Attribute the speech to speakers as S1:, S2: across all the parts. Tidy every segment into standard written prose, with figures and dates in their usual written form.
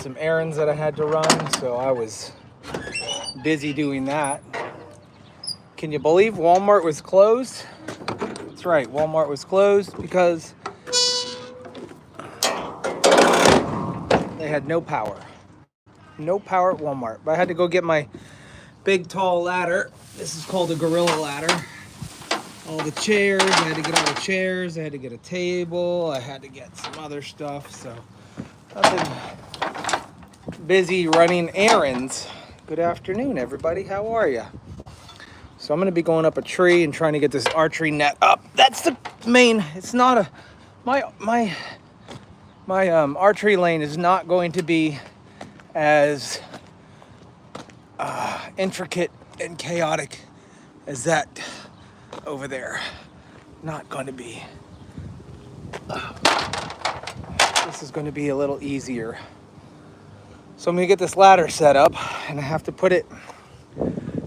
S1: some errands that I had to run, so I was busy doing that. Can you believe Walmart was closed? That's right, Walmart was closed because they had no power. No power at Walmart. But I had to go get my big tall ladder. This is called a gorilla ladder. All the chairs, I had to get all the chairs, I had to get a table, I had to get some other stuff, so I've been busy running errands. Good afternoon, everybody, how are you? So I'm gonna be going up a tree and trying to get this archery net up. That's the main, it's not a, my archery lane is not going to be as intricate and chaotic as that over there. Not going to be. This is going to be a little easier. So I'm going to get this ladder set up, and I have to put it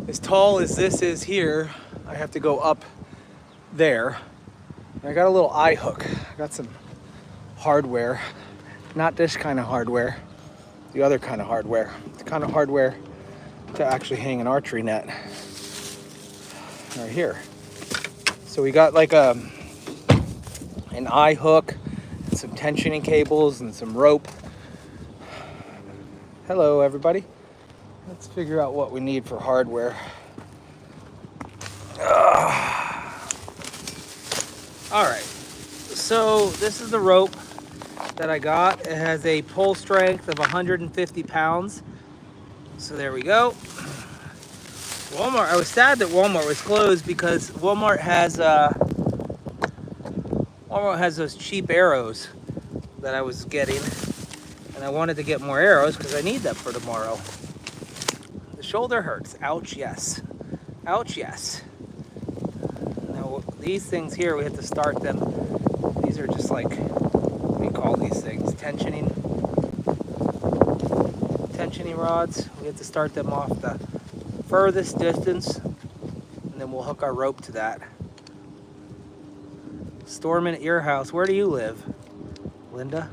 S1: as tall as this is here. I have to go up there. And I got a little eye hook. I got some hardware, not this kind of hardware, the other kind of hardware. The kind of hardware to actually hang an archery net. Right here. So we got like an eye hook, and some tensioning cables, and some rope. Hello, everybody. Let's figure out what we need for hardware. All right. So this is the rope that I got. It has a pull strength of 150 pounds. So there we go. Walmart. I was sad that Walmart was closed because Walmart has those cheap arrows that I was getting, and I wanted to get more arrows because I need them for tomorrow. The shoulder hurts. Ouch, yes. Ouch, yes. Now these things here, we have to start them. These are just like, what do you call these things? Tensioning rods. We have to start them off the furthest distance, and then we'll hook our rope to that. Storming at your house. Where do you live, Linda?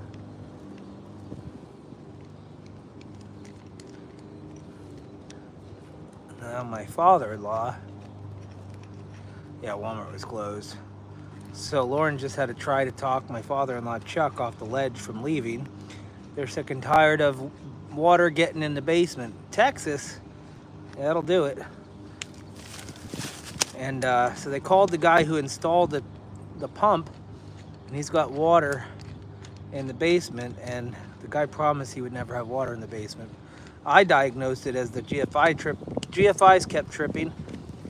S1: Now my father-in-law. Yeah, Walmart was closed. So Lauren just had to try to talk my father-in-law Chuck off the ledge from leaving. They're sick and tired of water getting in the basement. Texas, yeah, that'll do it. And so they called the guy who installed the pump, and he's got water in the basement, and the guy promised he would never have water in the basement. I diagnosed it as the GFI trip. GFIs kept tripping,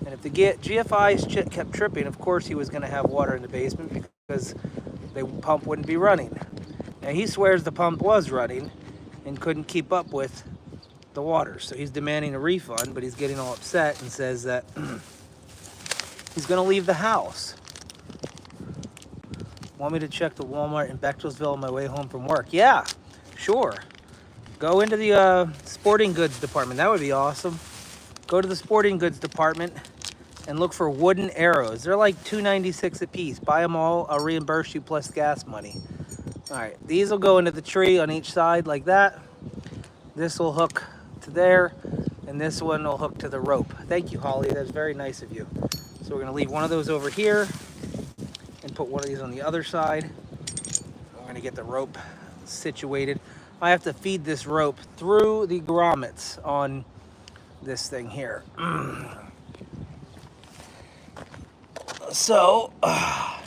S1: and if the GFIs kept tripping, of course he was going to have water in the basement because the pump wouldn't be running. Now he swears the pump was running and couldn't keep up with the water, so he's demanding a refund, but he's getting all upset and says that he's going to leave the house. Want me to check the Walmart in Bechtelsville on my way home from work? Yeah, sure. Go into the sporting goods department. That would be awesome. Go to the sporting goods department and look for wooden arrows. They're like $2.96 a piece. Buy them all. I'll reimburse you plus gas money. All right, these will go into the tree on each side like that. This will hook to there, and this one will hook to the rope. Thank you, Holly. That's very nice of you. So we're going to leave one of those over here and put one of these on the other side. We're going to get the rope situated. I have to feed this rope through the grommets on this thing here. So I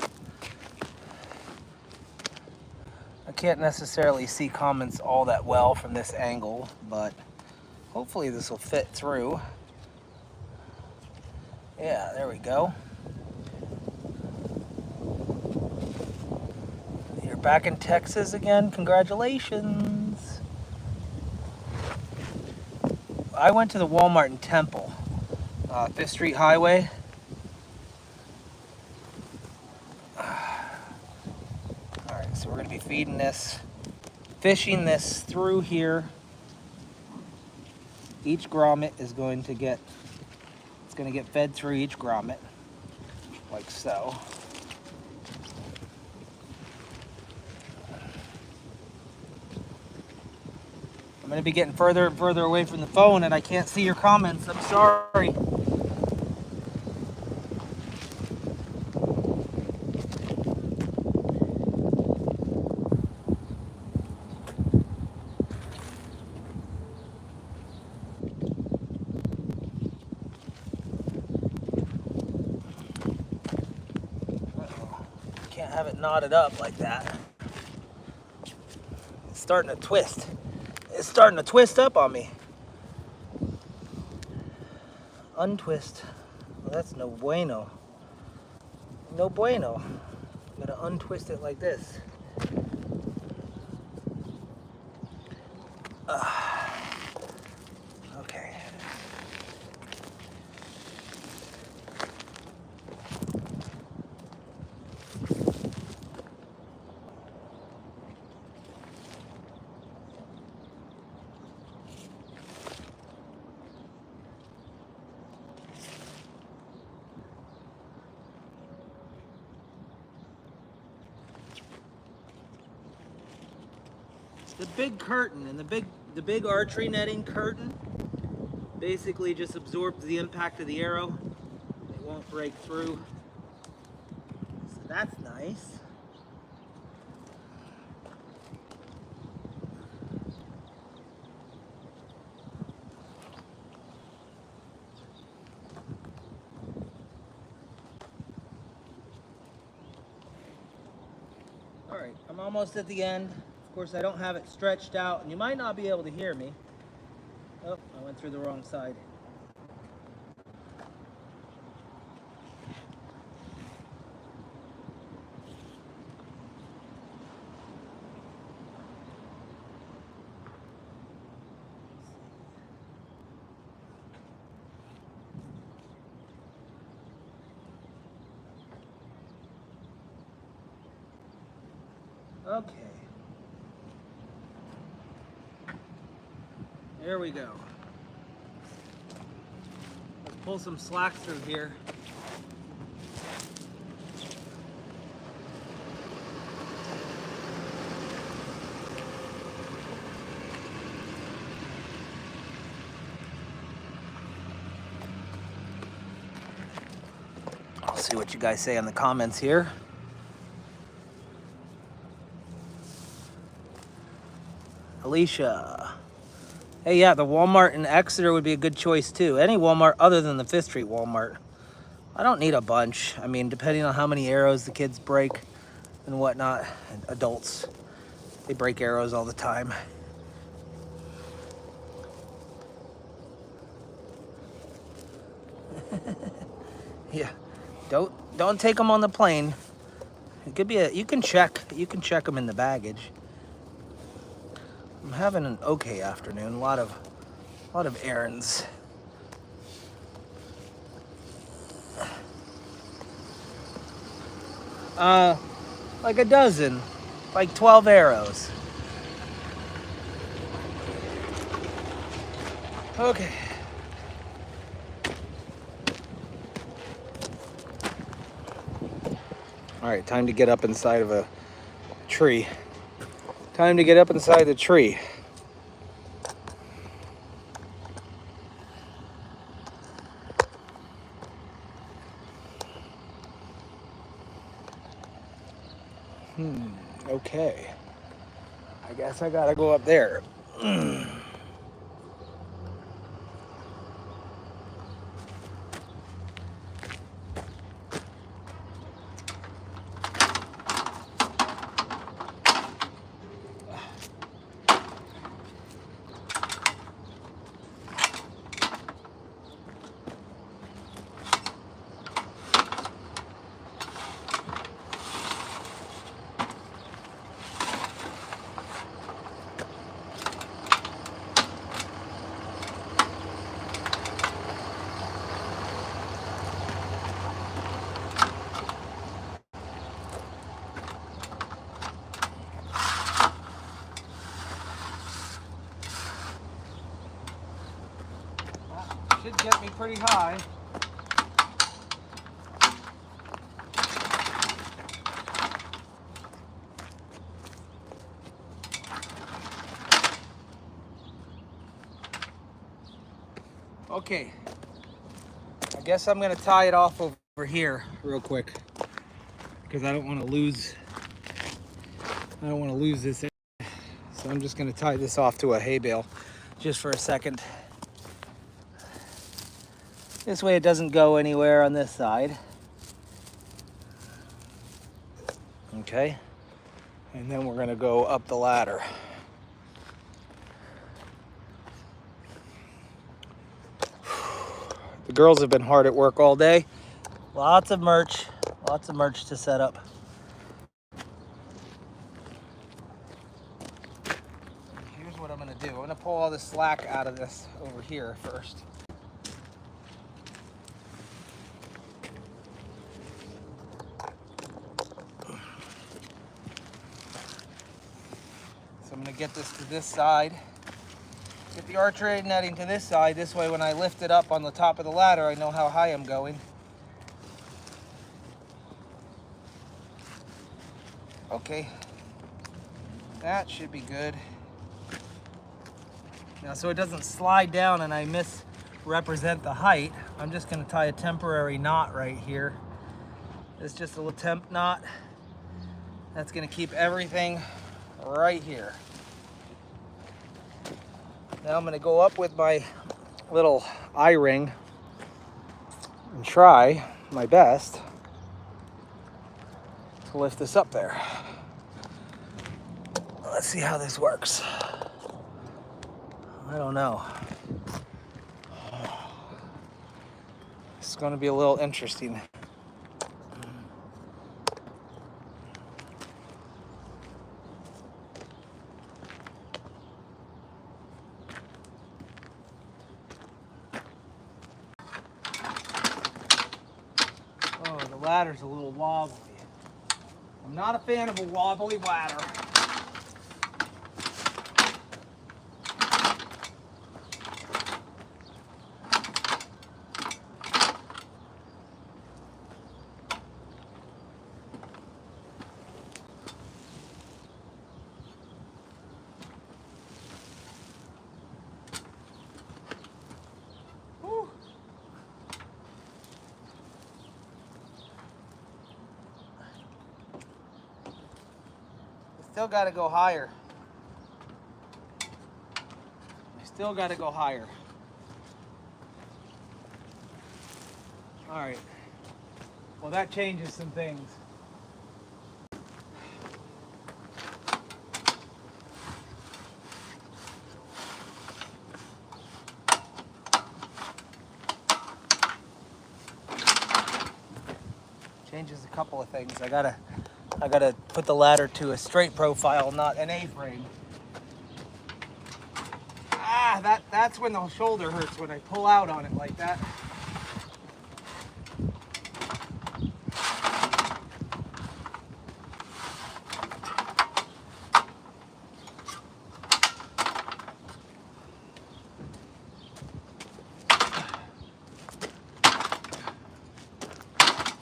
S1: can't necessarily see comments all that well from this angle, but hopefully this will fit through. Yeah, there we go. You're back in Texas again. Congratulations. I went to the Walmart in Temple, 5th Street Highway. Alright, so we're going to be feeding this, fishing this through here. Each grommet is going to get, it's going to get fed through each grommet, like so. I'm going to be getting further and further away from the phone, and I can't see your comments. I'm sorry. Can't have it knotted up like that. It's starting to twist. It's starting to twist up on me. Untwist. Well, that's no bueno. No bueno. I'm gonna untwist it like this. Okay. The big curtain and the big archery netting curtain basically just absorbs the impact of the arrow. It won't break through. So that's nice. All right, I'm almost at the end. Of course, I don't have it stretched out, and you might not be able to hear me. Oh, I went through the wrong side. Okay. There we go. Let's pull some slack through here. I'll see what you guys say in the comments here. Alicia. Hey, yeah, the Walmart in Exeter would be a good choice too. Any Walmart other than the Fifth Street Walmart. I don't need a bunch. I mean, depending on how many arrows the kids break and whatnot. And adults, they break arrows all the time. Yeah, don't take them on the plane. It could be you can check them in the baggage. I'm having an okay afternoon. A lot of errands. Like a dozen, like 12 arrows. Okay. All right, time to get up inside of a tree. Time to get up inside the tree. Okay. I guess I gotta go up there. Should get me pretty high. Okay, I guess I'm gonna tie it off over here real quick because I don't want to lose this. So I'm just gonna tie this off to a hay bale just for a second. This way it doesn't go anywhere on this side. Okay, and then we're gonna go up the ladder. The girls have been hard at work all day. Lots of merch to set up. Here's what I'm gonna do. I'm gonna pull all the slack out of this over here first. So I'm gonna get this to this side. Get the archery netting to this side. This way when I lift it up on the top of the ladder, I know how high I'm going. Okay, that should be good. Now, so it doesn't slide down and I misrepresent the height, I'm just gonna tie a temporary knot right here. It's just a little temp knot. That's gonna keep everything right here. Now I'm gonna go up with my little eye ring and try my best to lift this up there. Let's see how this works. I don't know. It's gonna be a little interesting. Oh, the ladder's a little wobbly. I'm not a fan of a wobbly ladder. Whew. Still got to go higher. I still got to go higher. All right. Well, that changes some things. Changes a couple of things. I gotta put the ladder to a straight profile, not an A-frame. That's when the shoulder hurts, when I pull out on it like that.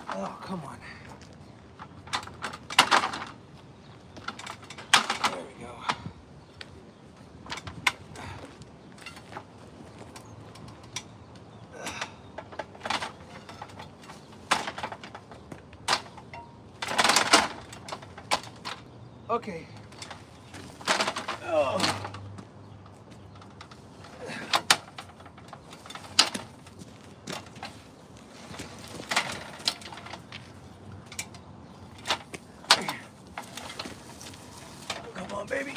S1: Oh, come on. There we go. Okay. Oh. Come on, baby.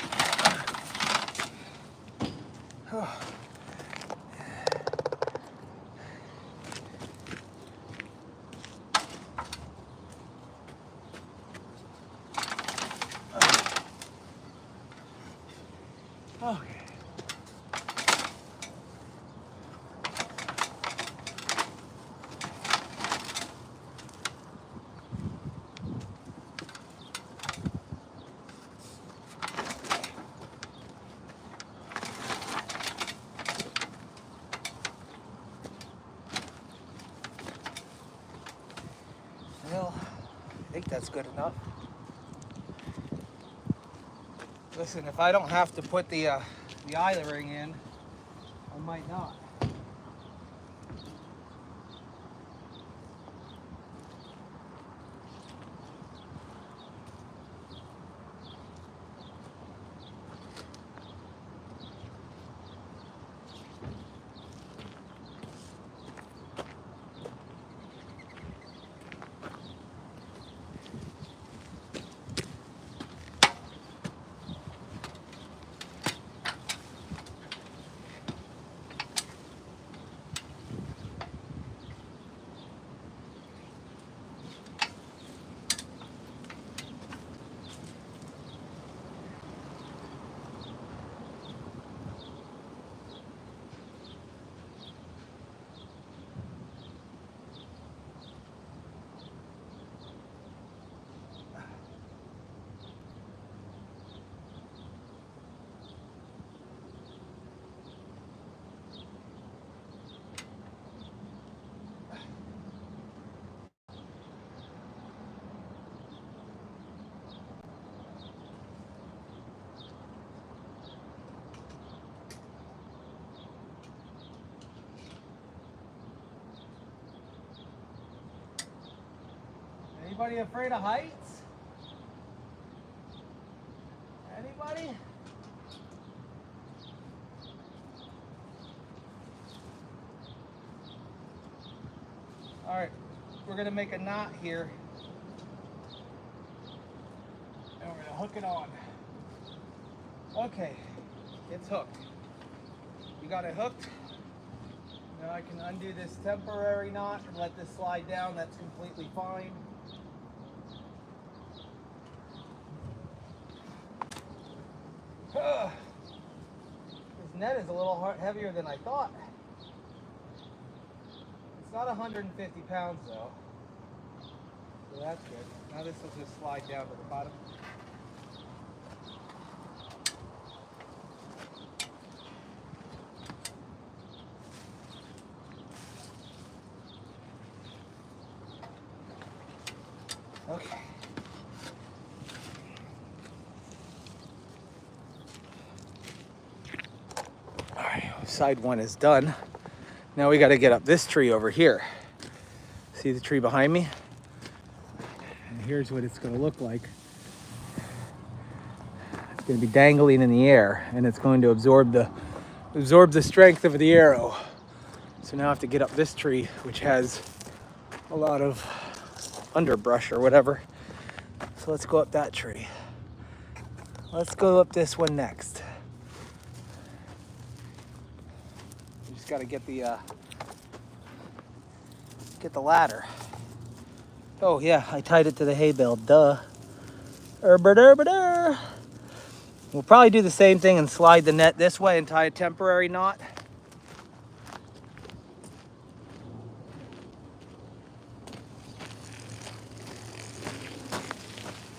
S1: Oh. Okay. Well, I think that's good enough. Listen, if I don't have to put the eye ring in, I might not. Anybody afraid of heights? Anybody? All right, we're gonna make a knot here, and we're gonna hook it on. Okay, it's hooked. You got it hooked. Now I can undo this temporary knot and let this slide down. That's completely fine. This net is a little heavier than I thought. It's not 150 pounds though, so that's good. Now this will just slide down to the bottom. Okay. All right, side one is done. Now we got to get up this tree over here. See the tree behind me? And here's what it's going to look like. It's going to be dangling in the air, and it's going to absorb the strength of the arrow. So now I have to get up this tree, which has a lot of underbrush or whatever. So let's go up that tree. Let's go up this one next. You just got to get the ladder. Oh yeah, I tied it to the hay bale. Duh. We'll probably do the same thing and slide the net this way and tie a temporary knot.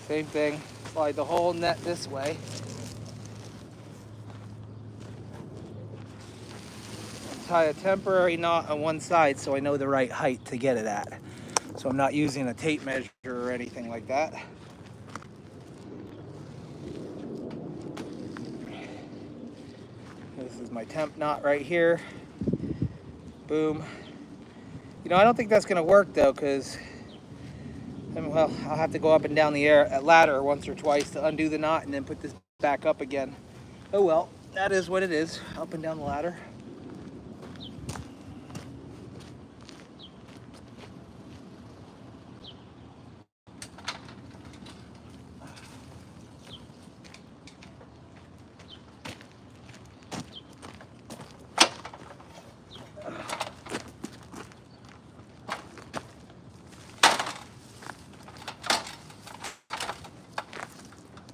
S1: Same thing, slide the whole net this way. Tie a temporary knot on one side so I know the right height to get it at. So I'm not using a tape measure or anything like that. This is my temp knot right here. Boom. You know, I don't think that's gonna work though, because well, I'll have to go up and down the ladder once or twice to undo the knot and then put this back up again. Oh well, that is what it is, up and down the ladder.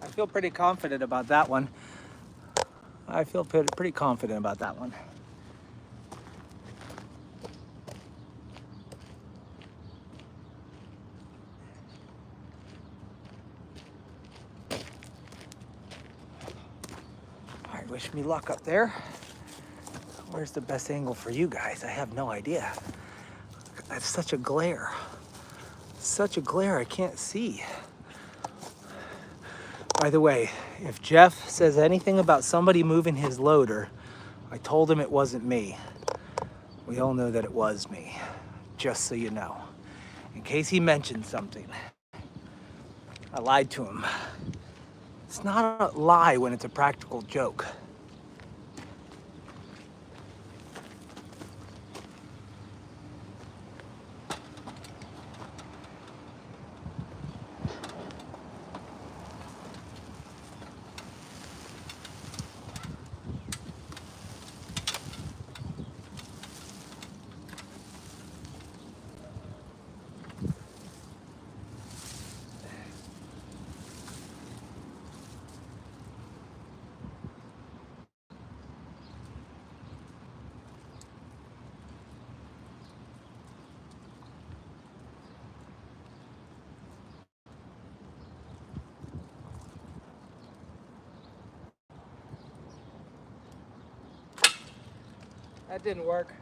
S1: I feel pretty confident about that one. I feel pretty confident about that one. All right, wish me luck up there. Where's the best angle for you guys? I have no idea. That's such a glare. Such a glare, I can't see. By the way, if Jeff says anything about somebody moving his loader, I told him it wasn't me. We all know that it was me, just so you know. In case he mentioned something, I lied to him. It's not a lie when it's a practical joke. That didn't work.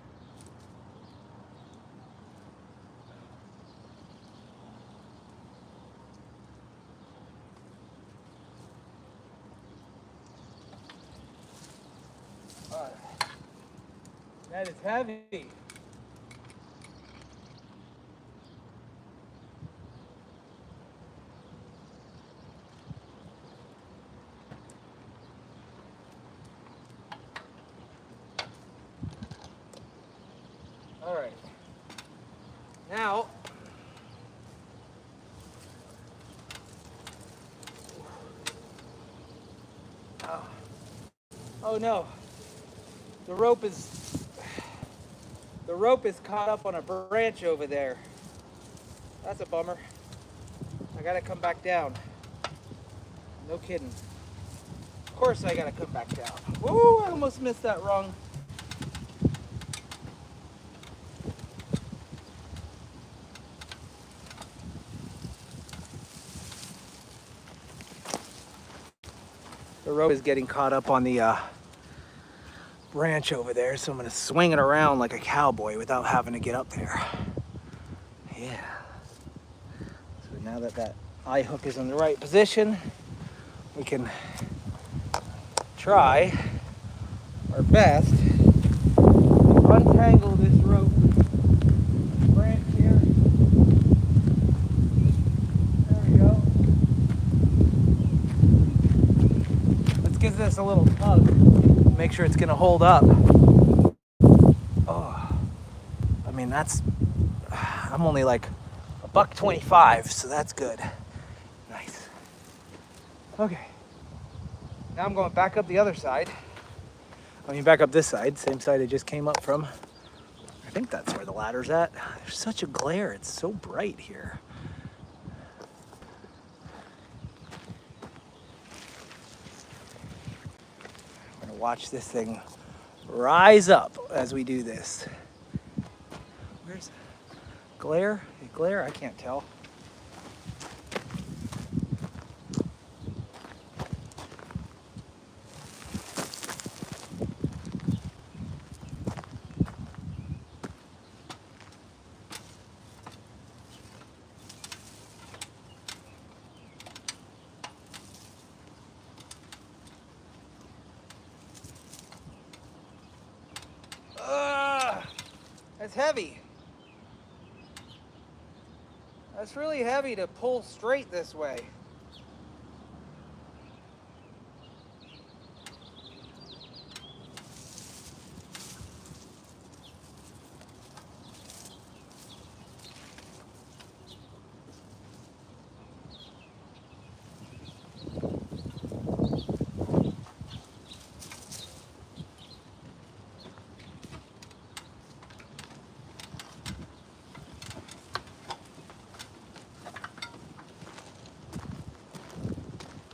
S1: That is heavy. All right. Now, oh no, the rope is caught up on a branch over there. That's a bummer. I gotta come back down. No kidding. Of course I gotta come back down. Woo, I almost missed that rung. The rope is getting caught up on the branch over there, so I'm gonna swing it around like a cowboy without having to get up there. Yeah. So now that that eye hook is in the right position, we can try our best to untangle this rope branch here. There we go. Let's give this a little tug. Make sure it's gonna hold up. Oh, I mean I'm only like $1.25, so that's good. Nice. Okay. Now I'm going back up the other side. I mean, back up this side, same side I just came up from. I think that's where the ladder's at. There's such a glare, it's so bright here. I'm gonna watch this thing rise up as we do this. Where's glare? Glare? I can't tell. That's heavy. That's really heavy to pull straight this way.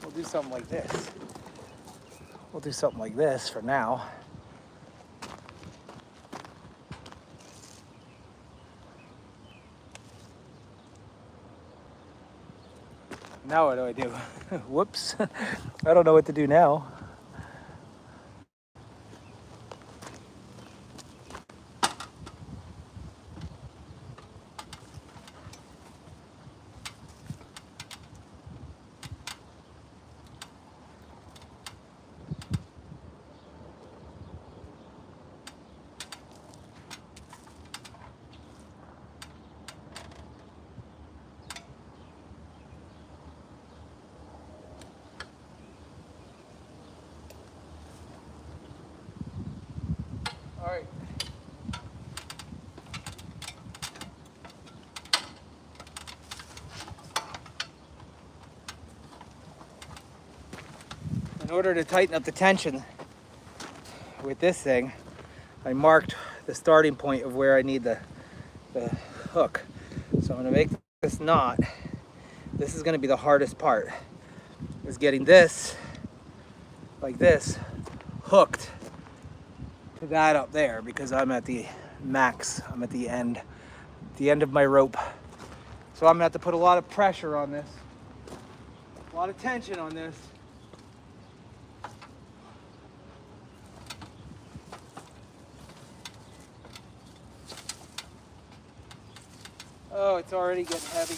S1: We'll do something like this. We'll do something like this for now. Now what do I do? Whoops. I don't know what to do now. order to tighten up the tension with this thing, I marked the starting point of where I need the hook. So I'm gonna make this knot. This is gonna be the hardest part, is getting this, like this, hooked to that up there, because I'm at the max, I'm at the end of my rope. So I'm gonna have to put a lot of pressure on this, a lot of tension on this. Oh, it's already getting heavy.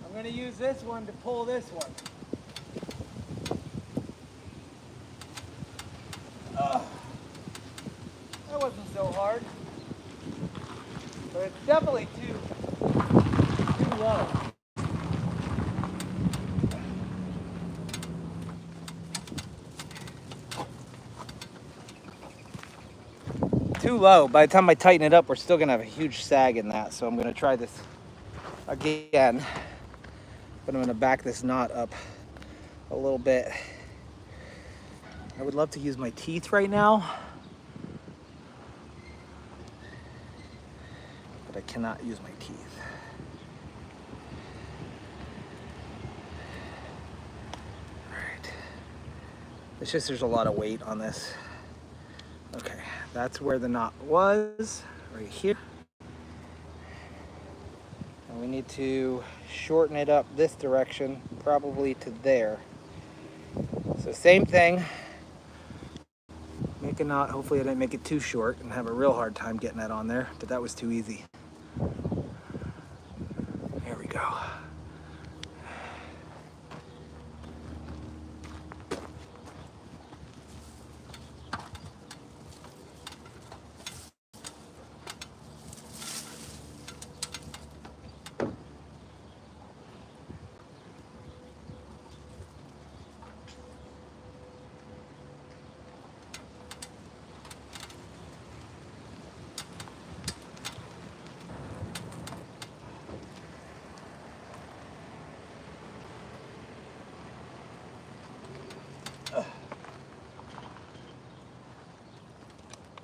S1: I'm going to use this one to pull this one. That wasn't so hard. But it's definitely too low. Too low. By the time I tighten it up, we're still going to have a huge sag in that. So I'm going to try this again. But I'm going to back this knot up a little bit. I would love to use my teeth right now, but I cannot use my teeth. All right. It's just there's a lot of weight on this. Okay, that's where the knot was, right here. And we need to shorten it up this direction, probably to there. So same thing. Make a knot. Hopefully I didn't make it too short and have a real hard time getting that on there, but that was too easy. There we go.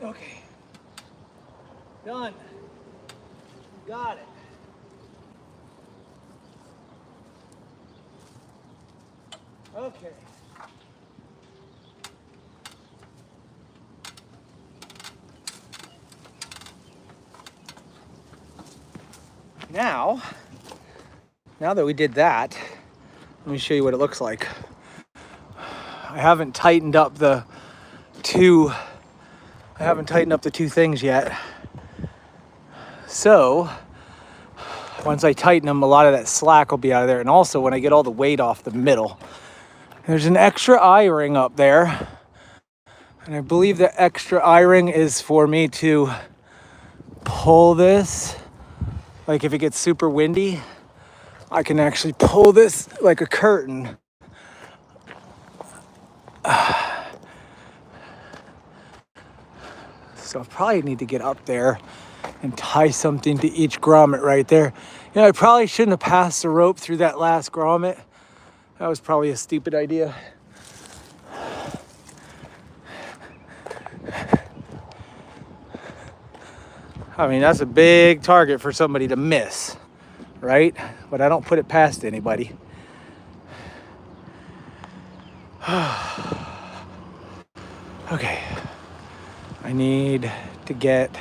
S1: Okay. Done. Got it. Okay. Now that we did that, let me show you what it looks like. I haven't tightened up the two things yet. So once I tighten them, a lot of that slack will be out of there. And also when I get all the weight off the middle, there's an extra eye-ring up there. And I believe the extra eye-ring is for me to pull this. Like if it gets super windy, I can actually pull this like a curtain. So I probably need to get up there and tie something to each grommet right there. You know, I probably shouldn't have passed the rope through that last grommet. That was probably a stupid idea. I mean, that's a big target for somebody to miss, right? But I don't put it past anybody. Okay. I need to get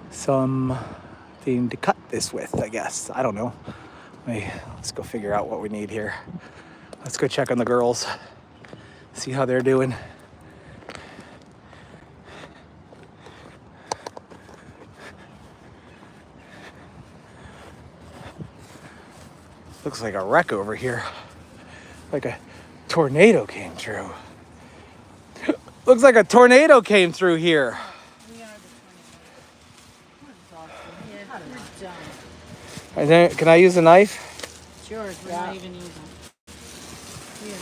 S1: something to cut this with, I guess. I don't know. Let's go figure out what we need here. Let's go check on the girls, see how they're doing. Looks like a wreck over here. Like a tornado came through. Looks like a tornado came through here.
S2: We are the 21. We're done.
S1: Can I use a knife?
S2: It's yours. We're not even using. Here.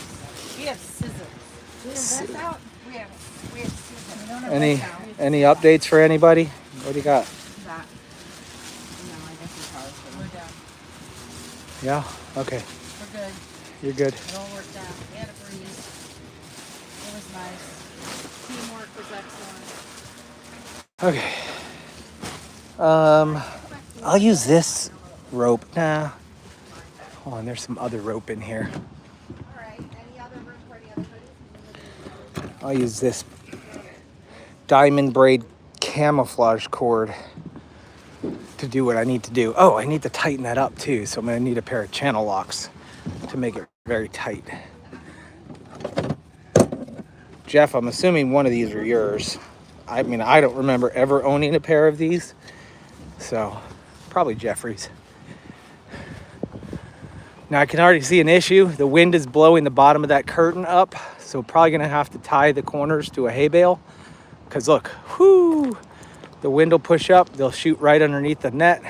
S1: Any updates for anybody? What do you got? Yeah? Okay.
S2: We're good.
S1: You're good.
S2: It all worked out. We had a breeze. It was nice. Teamwork was excellent.
S1: Okay. I'll use this rope. Nah. Hold on, there's some other rope in here.
S2: All right. Any other room for any other hoodies?
S1: I'll use this diamond braid camouflage cord to do what I need to do. Oh, I need to tighten that up too, so I'm gonna need a pair of channel locks to make it very tight. Jeff, I'm assuming one of these are yours. I mean, I don't remember ever owning a pair of these, so probably Jeffrey's. Now I can already see an issue. The wind is blowing the bottom of that curtain up, so probably gonna have to tie the corners to a hay bale, because look, whoo, the wind will push up, they'll shoot right underneath the net,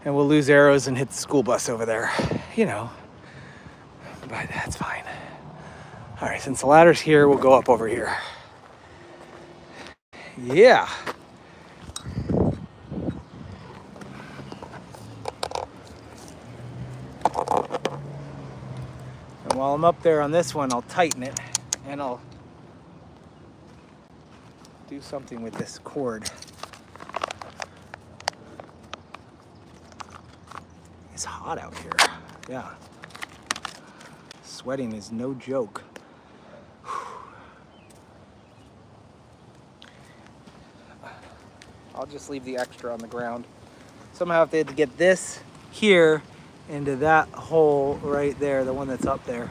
S1: and we'll lose arrows and hit the school bus over there, you know, but that's fine. All right, since the ladder's here, we'll go up over here. Yeah. And while I'm up there on this one, I'll tighten it, and I'll do something with this cord. It's hot out here. Yeah. Sweating is no joke. I'll just leave the extra on the ground. Somehow they had to get this here into that hole right there, the one that's up there.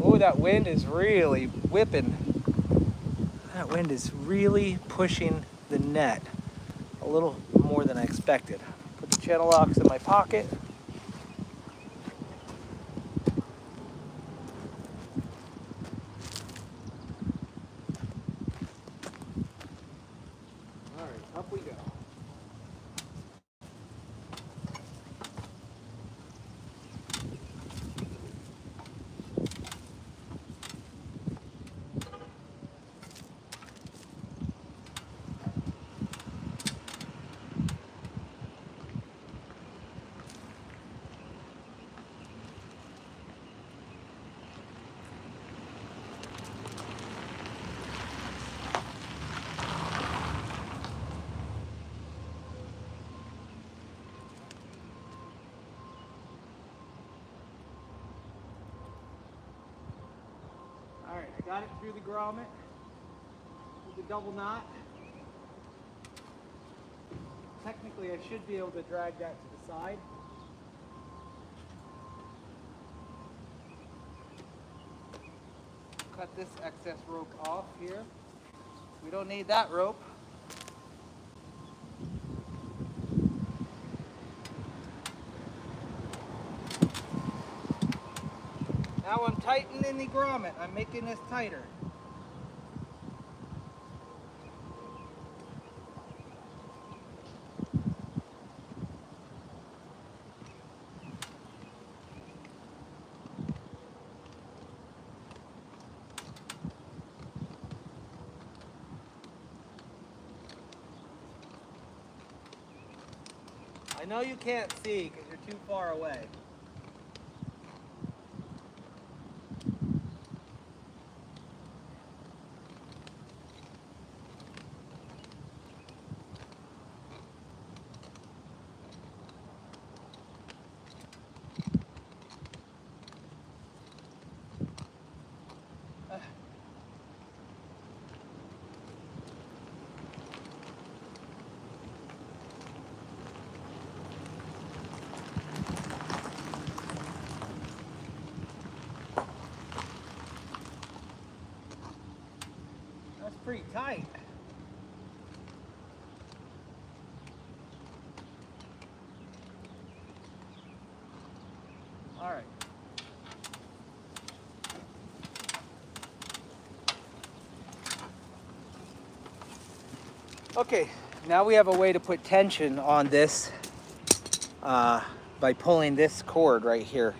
S1: Oh, that wind is really whipping. That wind is really pushing the net a little more than I expected. Put the channel locks in my pocket. All right, up we go. All right, I got it through the grommet with the double knot. Technically, I should be able to drag that to the side. Cut this excess rope off here. We don't need that rope. Now I'm tightening the grommet. I'm making this tighter. I know you can't see because you're too far away. That's pretty tight. All right. Okay, now we have a way to put tension on this by pulling this cord right here.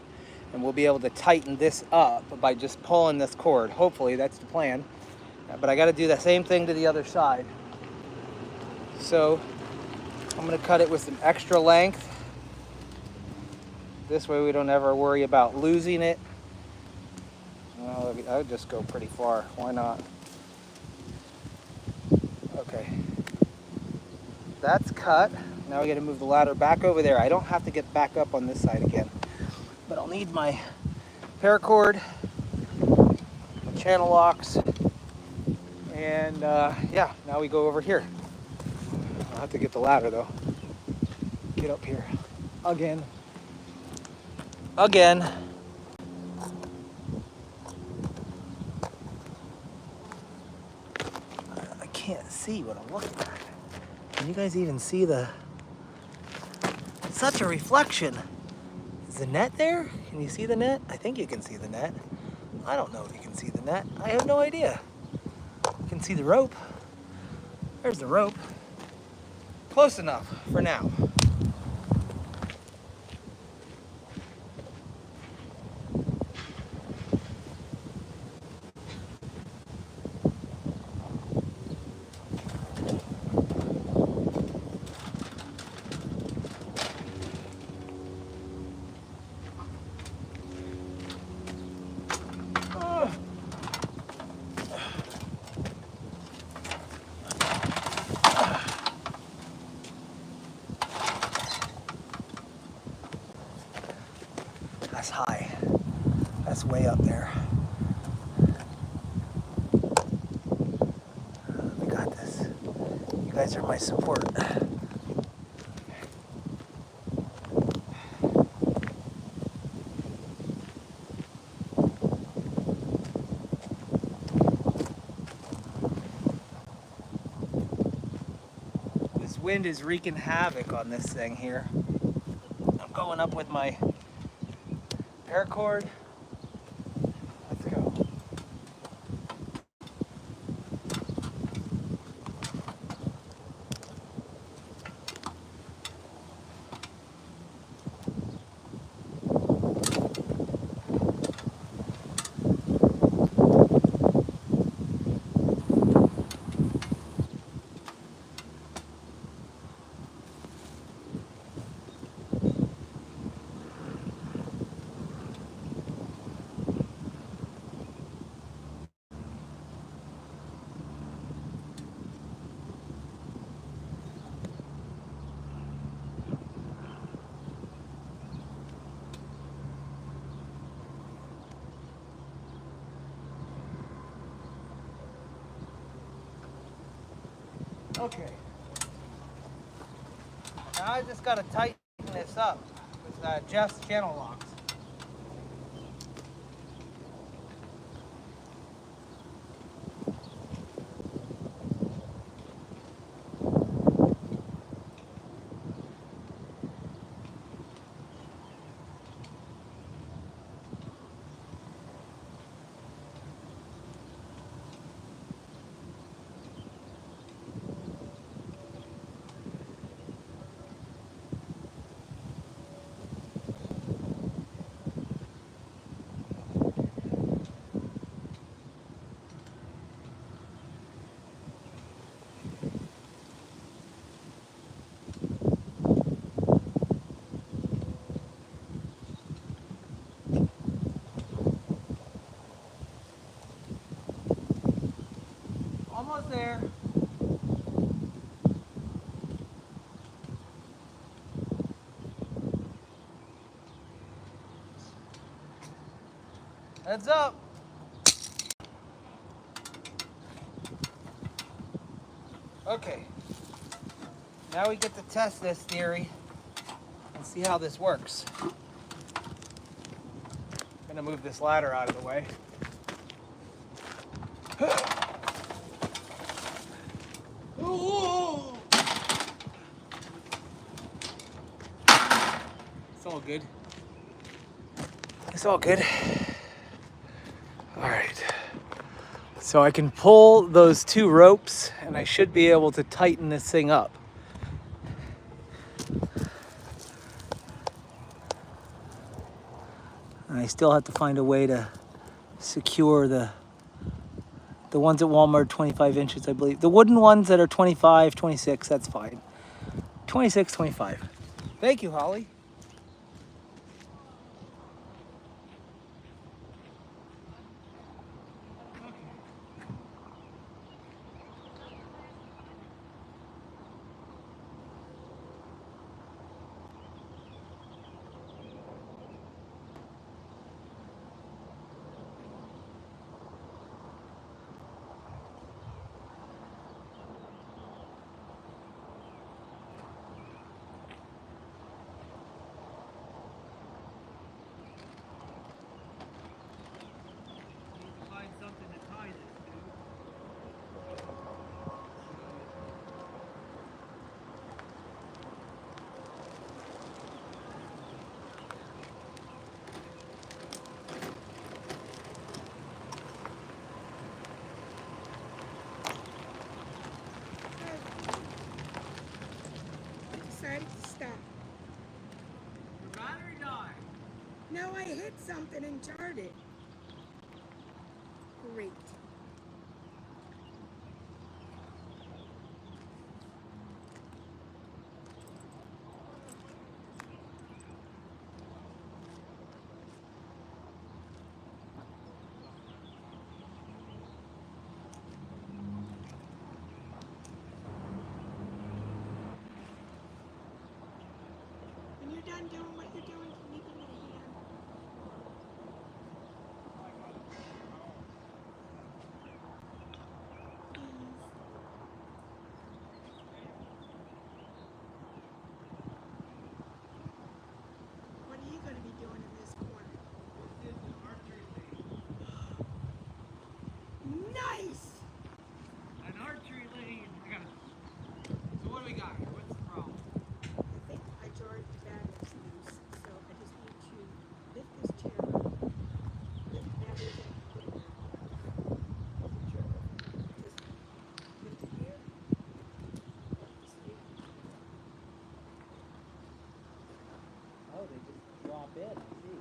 S1: And we'll be able to tighten this up by just pulling this cord. Hopefully that's the plan. But I got to do the same thing to the other side. So I'm going to cut it with some extra length. This way we don't ever worry about losing it. Well, I would just go pretty far. Why not? Okay. That's cut. Now we got to move the ladder back over there. I don't have to get back up on this side again. But I'll need my paracord, my channel locks, and yeah, now we go over here. I'll have to get the ladder though. Get up here. Again. Again. I can't see what I'm looking at. Can you guys even see the... It's such a reflection. Is the net there? Can you see the net? I think you can see the net. I don't know if you can see the net. I have no idea. You can see the rope. There's the rope. Close enough for now. That's high. That's way up there. We got this. You guys are my support. This wind is wreaking havoc on this thing here. I'm going up with my paracord. Let's go. Okay. Now I just gotta tighten this up with Jeff's channel locks. Almost there. Heads up. Okay. Now we get to test this theory and see how this works. I'm gonna move this ladder out of the way. It's all good. It's all good. All right. So I can pull those two ropes and I should be able to tighten this thing up. I still have to find a way to secure the ones at Walmart 25 inches, I believe. The wooden ones that are 25, 26, that's fine. 26, 25. Thank you, Holly.
S3: Decided to stop.
S1: The battery died.
S3: No, I hit something and jarred it. Great. When you're done doing what you're doing, can you give me a hand? Please. What are you going to be doing in this corner? Nice!
S1: An archery lane. So what do we got here? What's the problem?
S3: I think I jarred the batteries loose, so I just need to lift this chair up, lift the batteries up, put it there. Lift the chair up. Just lift it here.
S1: Oh, they just drop in. I see.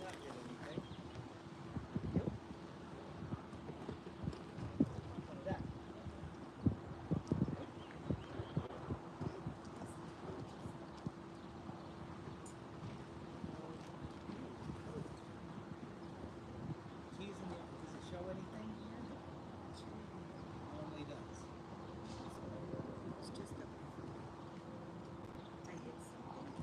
S1: Not hit anything. Yep. What is that? Keys in the, does it show anything here? Normally does.
S3: It's just a, I hit something.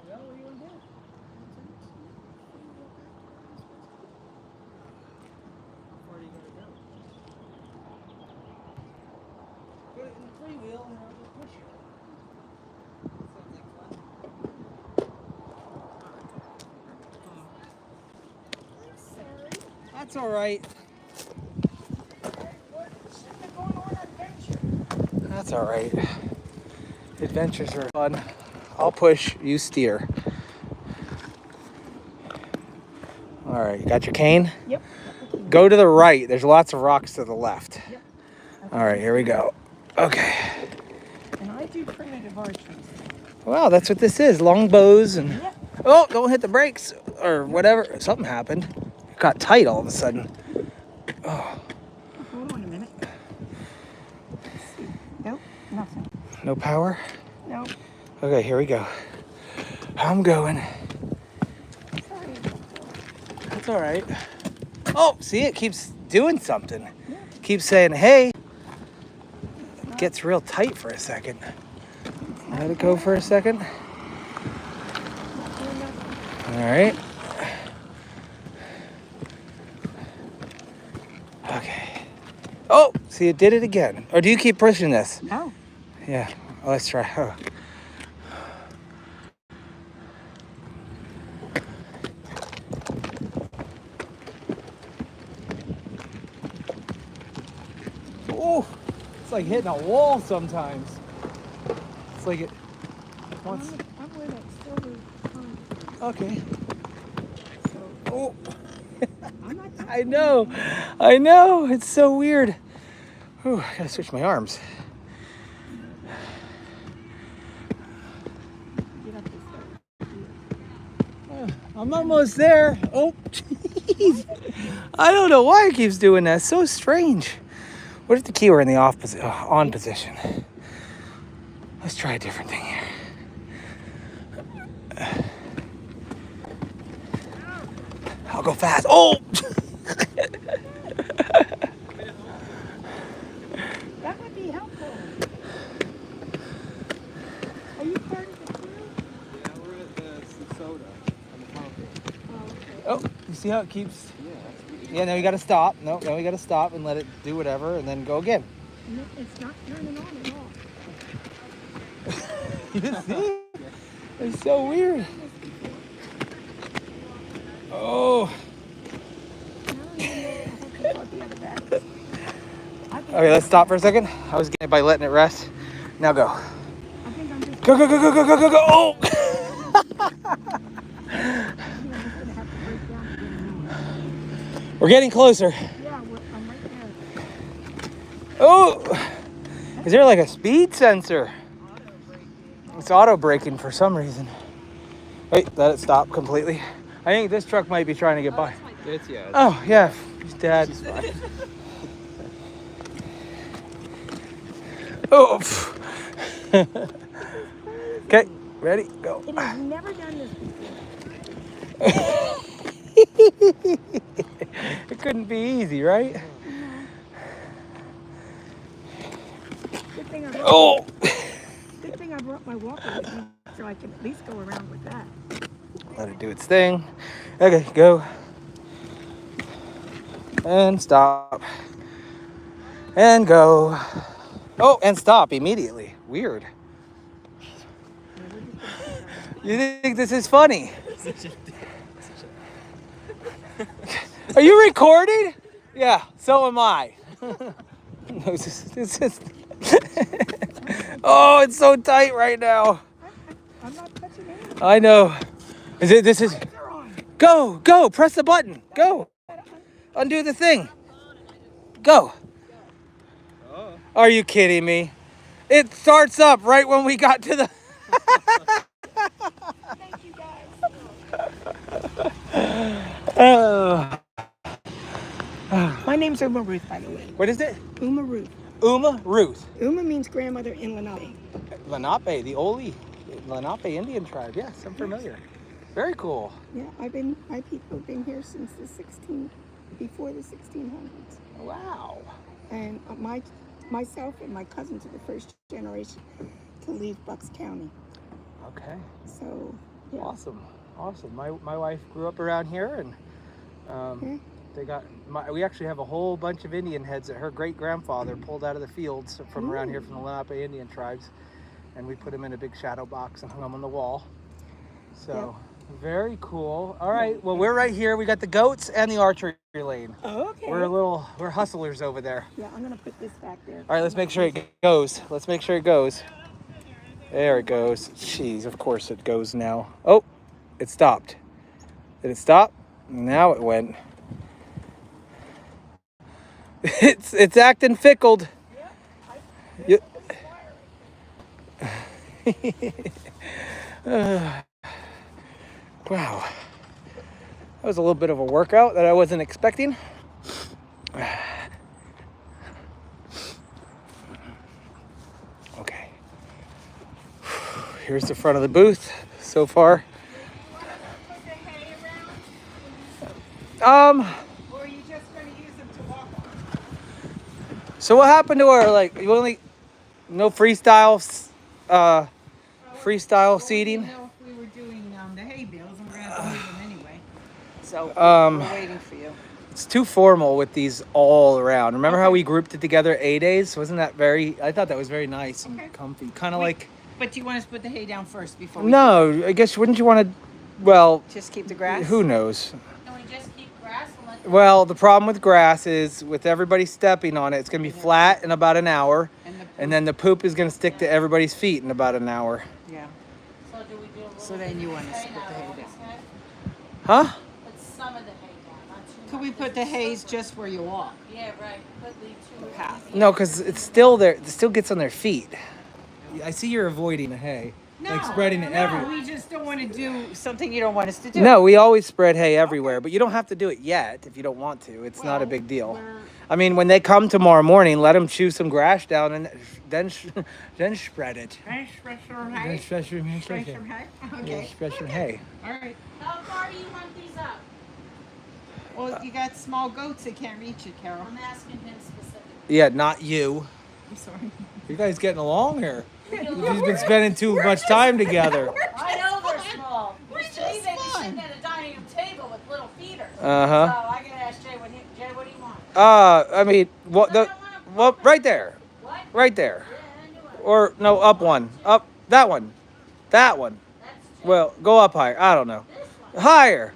S1: Well, what do you want to do? How far are you going to go? Put it in the freewheel and I'll just push you. Sounds like fun.
S3: I'm sorry.
S1: That's all right.
S3: What? Shouldn't have gone on an adventure.
S1: That's all right. Adventures are fun. I'll push, you steer. All right, you got your cane?
S3: Yep.
S1: Go to the right. There's lots of rocks to the left.
S3: Yep.
S1: All right, here we go. Okay.
S3: And I do primitive archery.
S1: Well, that's what this is. Long bows and...
S3: Yep.
S1: Oh, don't hit the brakes or whatever. Something happened. It got tight all of a sudden. Oh,
S3: Hold on a minute. Let's see. Nope, nothing.
S1: no power?
S3: Nope.
S1: Okay, here we go. I'm going.
S3: Sorry.
S1: That's all right. Oh, see, it keeps doing something. Keeps saying, hey. It gets real tight for a second. Let it go for a second. right. Okay. Oh, see, it did it again. Or do you keep pushing this?
S3: No.
S1: Yeah. Let's try. Oh. Oh, it's like hitting a wall sometimes. It's like it wants.
S3: I'm wearing that silver pond.
S1: Okay.
S3: So
S1: Oh,
S3: I'm not
S1: I know. I know. It's so weird. Ooh, I gotta switch my arms.
S3: get up this way.
S1: I'm almost there. Oh, jeez. I don't know why it keeps doing that. So strange. What if the key were in the on position? Let's try a different thing here. I'll go fast. Oh!
S3: That would be helpful. Are you part of the crew?
S4: Yeah, we're at the soda on the counter.
S3: Oh, okay.
S1: Oh, you see how it keeps?
S4: Yeah, that's pretty.
S1: Yeah, now we gotta stop. No, now we gotta stop and let it do whatever and then go again.
S3: No, it's not turning on at all.
S1: You see? It's so weird. Oh.
S3: I don't even know. I have to go out the other batteries.
S1: Okay, let's stop for a second. I was getting it by letting it rest. Now go.
S3: I think I'm just
S1: Go, go, go, go, go, go, go, go. Oh!
S3: gonna have to break down to get in.
S1: We're getting closer.
S3: Yeah, I'm right there.
S1: Oh! Is there like a speed sensor? It's auto braking for some reason. Wait, let it stop completely. I think this truck might be trying to get by.
S4: It's yeah.
S1: Oh, yeah. He's dead. Oh. Okay, ready? Go.
S3: It has never done this before.
S1: It couldn't be easy, right?
S3: Good thing I brought my walker with me so I can at least go around with that.
S1: Let it do its thing. Okay, go. And stop. And go. Oh, and stop immediately. Weird. You think this is funny? Are you recording? Yeah, so am I. No, it's just oh, it's so tight right now.
S3: I'm not touching anything.
S1: I know. This is
S3: They're on.
S1: go, press the button. Go. Undo the thing. Go.
S4: Oh.
S1: Are you kidding me? It starts up right when we got to the
S3: Thank you guys.
S1: oh.
S3: My name's Uma Ruth, by the way.
S1: What is it?
S3: Uma Ruth.
S1: Uma Ruth.
S3: Uma means grandmother in Lenape.
S1: Lenape, the Oli Lenape Indian tribe. Yes, I'm familiar. Very cool.
S3: Yeah, my people have been here since before the 1600s.
S1: Wow.
S3: And myself and my cousins are the first generation to leave Bucks County.
S1: Okay.
S3: So, yeah.
S1: Awesome. My wife grew up around here, and
S3: Okay.
S1: we actually have a whole bunch of Indian heads that her great grandfather pulled out of the fields from around here from the Lenape Indian tribes, and we put them in a big shadow box and hung them on the wall. So very cool. All right. Well, we're right here. We got the goats and the archery lane.
S3: Oh, okay.
S1: We're hustlers over there.
S3: Yeah, I'm gonna put this back there.
S1: All right. Let's make sure it goes. Let's make sure it goes. There it goes. Jeez, of course it goes now. Oh, it stopped. Did it stop? Now it went. It's acting fickled. Yeah. Wow. That was a little bit of a workout that I wasn't expecting. Okay. Here's the front of the booth so far.
S3: Or are you just gonna use them to walk on?
S1: So what happened to our no freestyle seating?
S2: know if we were doing the hay bales and we're gonna have to leave them So
S1: Um,
S2: we're waiting for you.
S1: It's too formal with these all around. Remember how we grouped it together A-days? Wasn't that very, I thought that was very nice and
S2: Okay.
S1: comfy. Kind of
S2: Wait,
S1: like,
S2: But do you want us to put the hay down first before we
S1: no, I guess, wouldn't you want to, well,
S2: just keep the grass?
S1: who knows?
S2: Can we just keep grass and let
S1: Well, the problem with grass is with everybody stepping on it, it's going to be flat in about an hour. And then the poop is going to stick to everybody's feet in about an hour.
S2: Yeah.
S5: So do we do a little
S2: So then you want us to put the hay down.
S1: Huh?
S5: Put some of the hay down, not too
S2: Could we
S5: much.
S2: put the haze just where you walk?
S5: Yeah, right. Put the two
S2: Path.
S1: No, because it's still there. It still gets on their feet. I see you're avoiding the hay. Like spreading it everywhere.
S2: we just don't want to do something you don't want us to do.
S1: No, we always spread hay everywhere, but you don't have to do it yet if you don't want to. It's not a
S2: Well,
S1: big deal.
S2: we're-
S1: I mean, when they come tomorrow morning, let them chew some grass down and then spread it.
S2: Hey, spread some
S1: Then
S2: hay.
S1: spread some hay.
S2: Spread some hay.
S1: Yeah,
S2: Okay.
S1: spread some hay.
S2: All right.
S5: How far do you want these up?
S2: Well, you got small goats that can't reach it, Carol.
S5: I'm asking him specifically.
S1: Yeah, not you.
S2: I'm sorry.
S1: You guys getting along here? You've been spending too much time together.
S5: I know they're small.
S2: We're
S5: To me,
S2: just
S5: they'd be
S2: fun.
S5: sitting at a dining room table with little feeders.
S1: Uh-huh.
S5: So I gotta ask Jay what do you want?
S1: I mean, what the? Well, right there,
S5: What?
S1: right there,
S5: Yeah, I knew it.
S1: or no, up one, up that one, that one.
S5: That's two.
S1: Well, go up higher. I don't know.
S5: This one.
S1: Higher,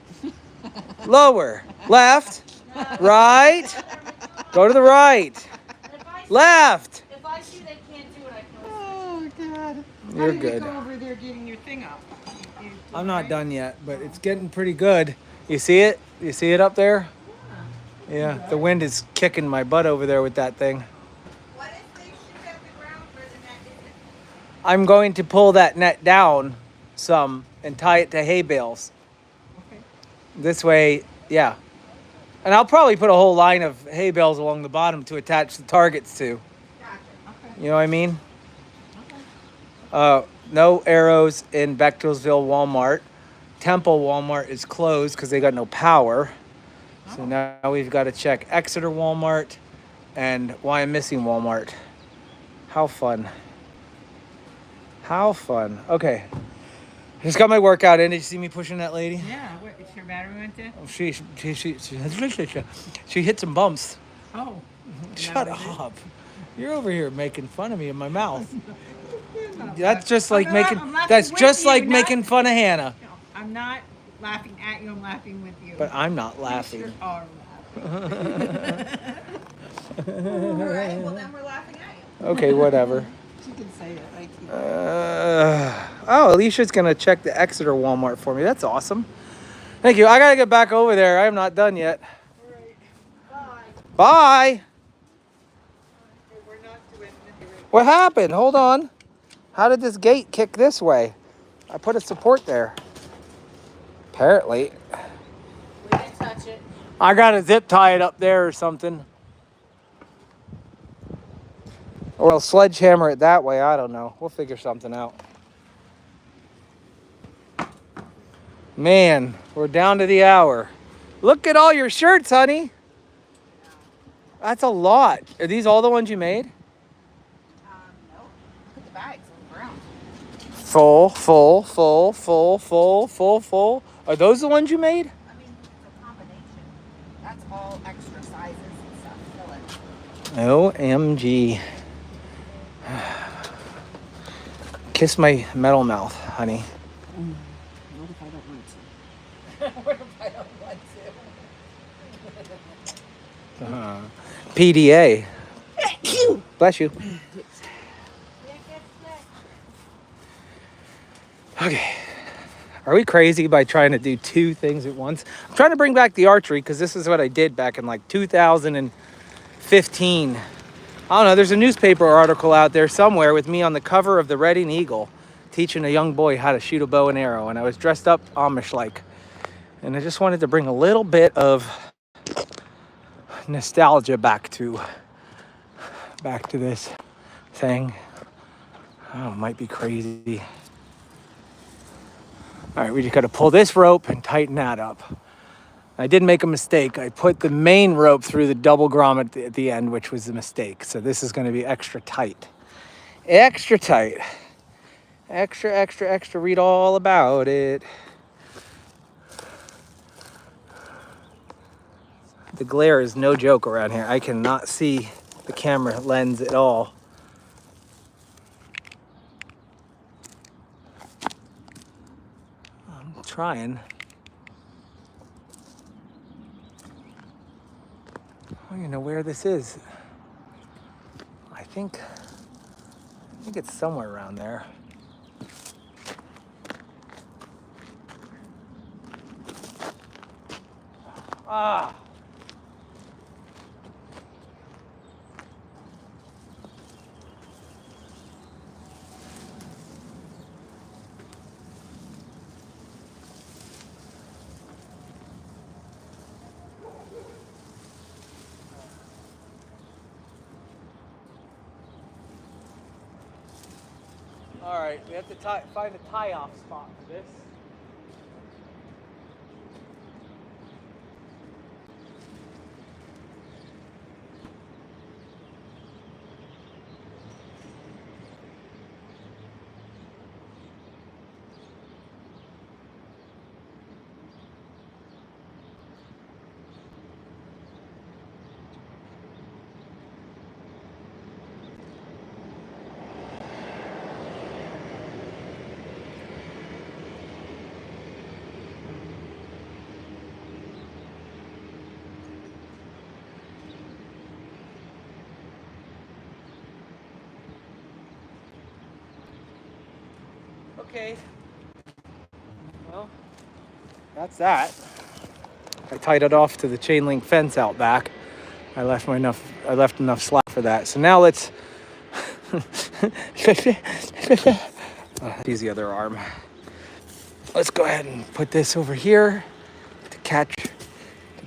S1: lower, left, right. Go to the right,
S5: And if I see,
S1: left.
S5: if I see they can't do it, I can always
S2: Oh, God. How
S1: You're
S2: did
S1: good.
S2: you go over there getting your thing up? You
S1: I'm not
S2: right?
S1: done yet, but it's getting pretty good. You see it? You see it up there? Yeah, the wind is kicking my butt over there with that thing.
S3: What if they shoot at the ground where the net isn't?
S1: I'm going to pull that net down some and tie it to hay bales.
S2: Okay.
S1: This way, yeah. And I'll probably put a whole line of hay bales along the bottom to attach the targets to.
S3: Gotcha.
S2: Okay.
S1: You know what I mean?
S2: Okay.
S1: No arrows in Bechtelsville Walmart. Temple Walmart is closed because they got no power. So now we've got to check Exeter Walmart and why I'm missing Walmart. How fun. How fun. Okay. Just got my workout in. Did you see me pushing that lady?
S2: Yeah. What, is your battery went there?
S1: Oh, she hit some bumps.
S2: Oh.
S1: Shut
S2: was it?
S1: up. You're over here making fun of me in my mouth.
S2: I'm
S1: That's just like
S2: I'm not-
S1: making
S2: I'm laughing
S1: that's
S2: with
S1: just
S2: you,
S1: like
S2: not-
S1: making fun of Hannah.
S2: No, I'm not laughing at you. I'm laughing with you.
S1: But I'm not
S2: You
S1: laughing.
S2: sure are laughing.
S3: All right, well then we're laughing at you.
S1: Okay, whatever.
S2: You can say it. I keep
S1: Oh, Alicia's gonna check the Exeter Walmart for me. That's awesome. Thank you. I gotta get back over there. I'm not done yet.
S2: All right. Bye.
S1: Bye.
S2: Okay, we're not doing anything.
S1: What happened? Hold on. How did this gate kick this way? I put a support there. Apparently.
S5: We didn't touch it.
S1: I gotta zip tie it up there or something. Or I'll sledgehammer it that way. I don't know. We'll figure something out. Man, we're down to the hour. Look at all your shirts, honey. That's a lot. Are these all the ones you made?
S2: No. Look at the bags on the ground.
S1: Full, full, full, full, full, full, full. Are those the ones you made?
S2: I mean, it's a combination. That's all extra sizes and stuff. Fill it.
S1: OMG. Kiss my metal mouth, honey.
S2: What if I don't want to?
S5: What if I don't want to?
S1: PDA. Bless you. Okay. Are we crazy by trying to do two things at once? I'm trying to bring back the archery because this is what I did back in like 2015. I don't know. There's a newspaper article out there somewhere with me on the cover of the Reading Eagle teaching a young boy how to shoot a bow and arrow. And I was dressed up Amish-like. And I just wanted to bring a little bit of nostalgia back to this thing. Oh, it might be crazy. All right, we just got to pull this rope and tighten that up. I did make a mistake. I put the main rope through the double grommet at the end, which was a mistake. So this is going to be extra tight. Extra tight. Extra, extra, extra. Read all about it. The glare is no joke around here. I cannot see the camera lens at all. I'm trying. I don't even know where this is. I think it's somewhere around there. Ah. All right, we have to find a tie-off spot for this. Okay. Well, that's that. I tied it off to the chain link fence out back. I left enough slack for that. So now let's use the other arm. Let's go ahead and put this over here to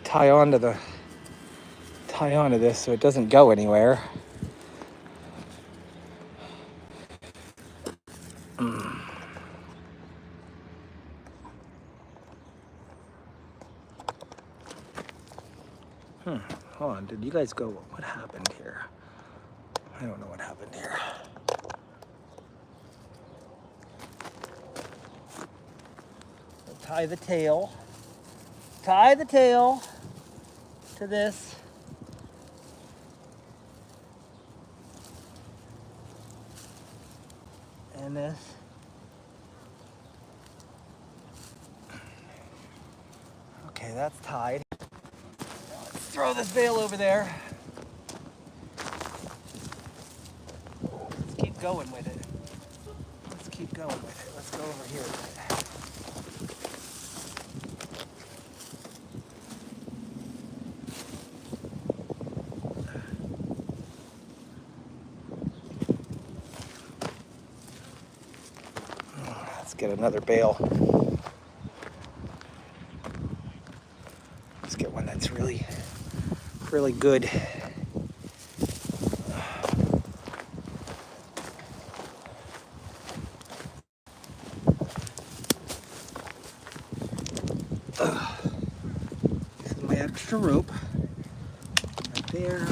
S1: tie onto this so it doesn't go anywhere. Hold on, did you guys go? What happened here? I don't know what happened here. We'll tie the tail to this. And this. Okay, that's tied. Let's throw this bale over there. Let's keep going with it. Let's go over here with it. Let's get another bale. Let's get one that's really good. This is my extra rope right there.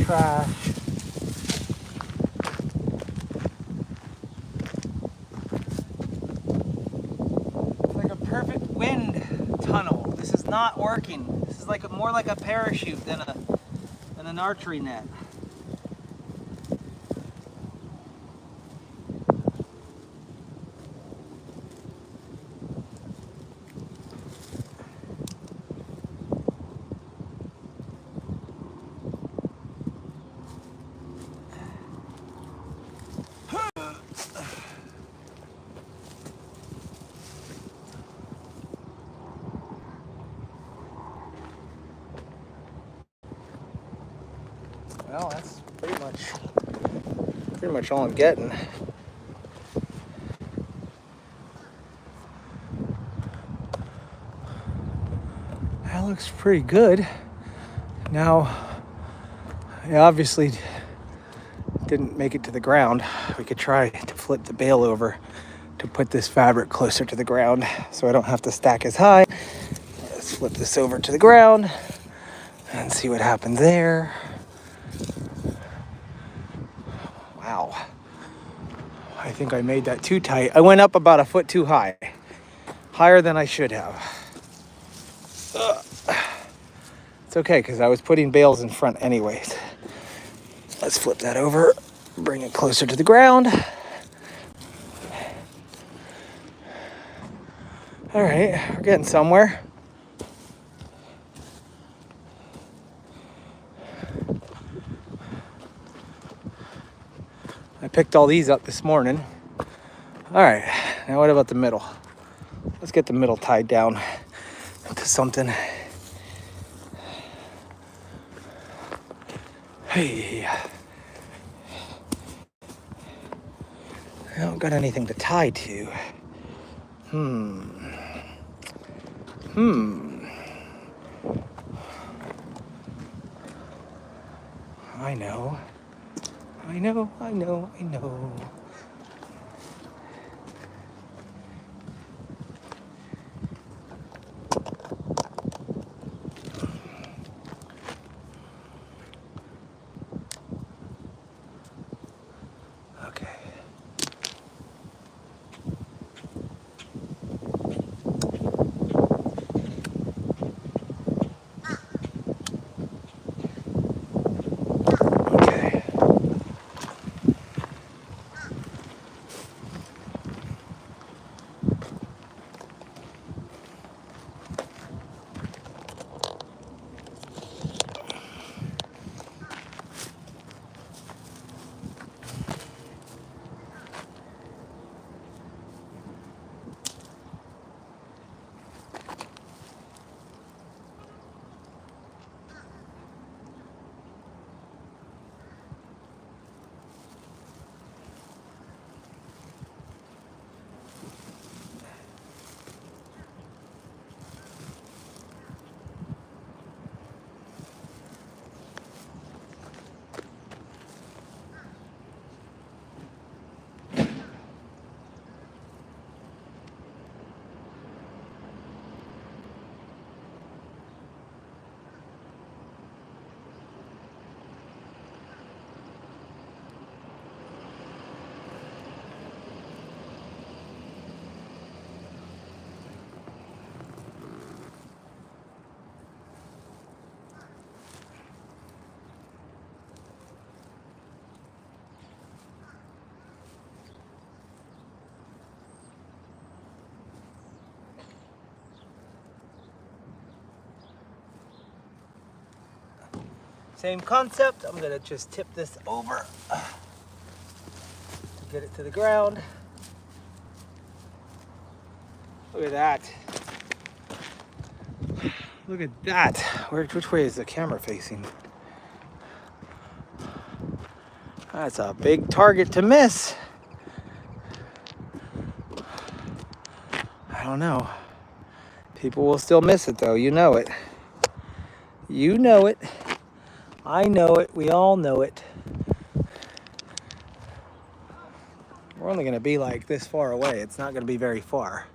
S1: Trash. It's like a perfect wind tunnel. This is not working. This is more like a parachute than an archery net. Well, that's pretty much all I'm getting. That looks pretty good. Now, I obviously didn't make it to the ground. We could try to flip the bale over to put this fabric closer to the ground so I don't have to stack as high. Let's flip this over to the ground and see what happens there. Wow. I think I made that too tight. I went up about a foot too high. Higher than I should have. Ugh. It's okay, because I was putting bales in front anyways. Let's flip that over, bring it closer to the ground. All right, we're getting somewhere. I picked all these up this morning. All right, now what about the middle? Let's get the middle tied down to something. Hey. I don't got anything to tie to. I know. Okay. Okay. Same concept. I'm gonna just tip this over to get it to the ground. Look at that. Look at that. Which way is the camera facing? That's a big target to miss. I don't know. People will still miss it though, you know it. You know it. I know it. We all know it. We're only going to be like this far away. It's not going to be very far.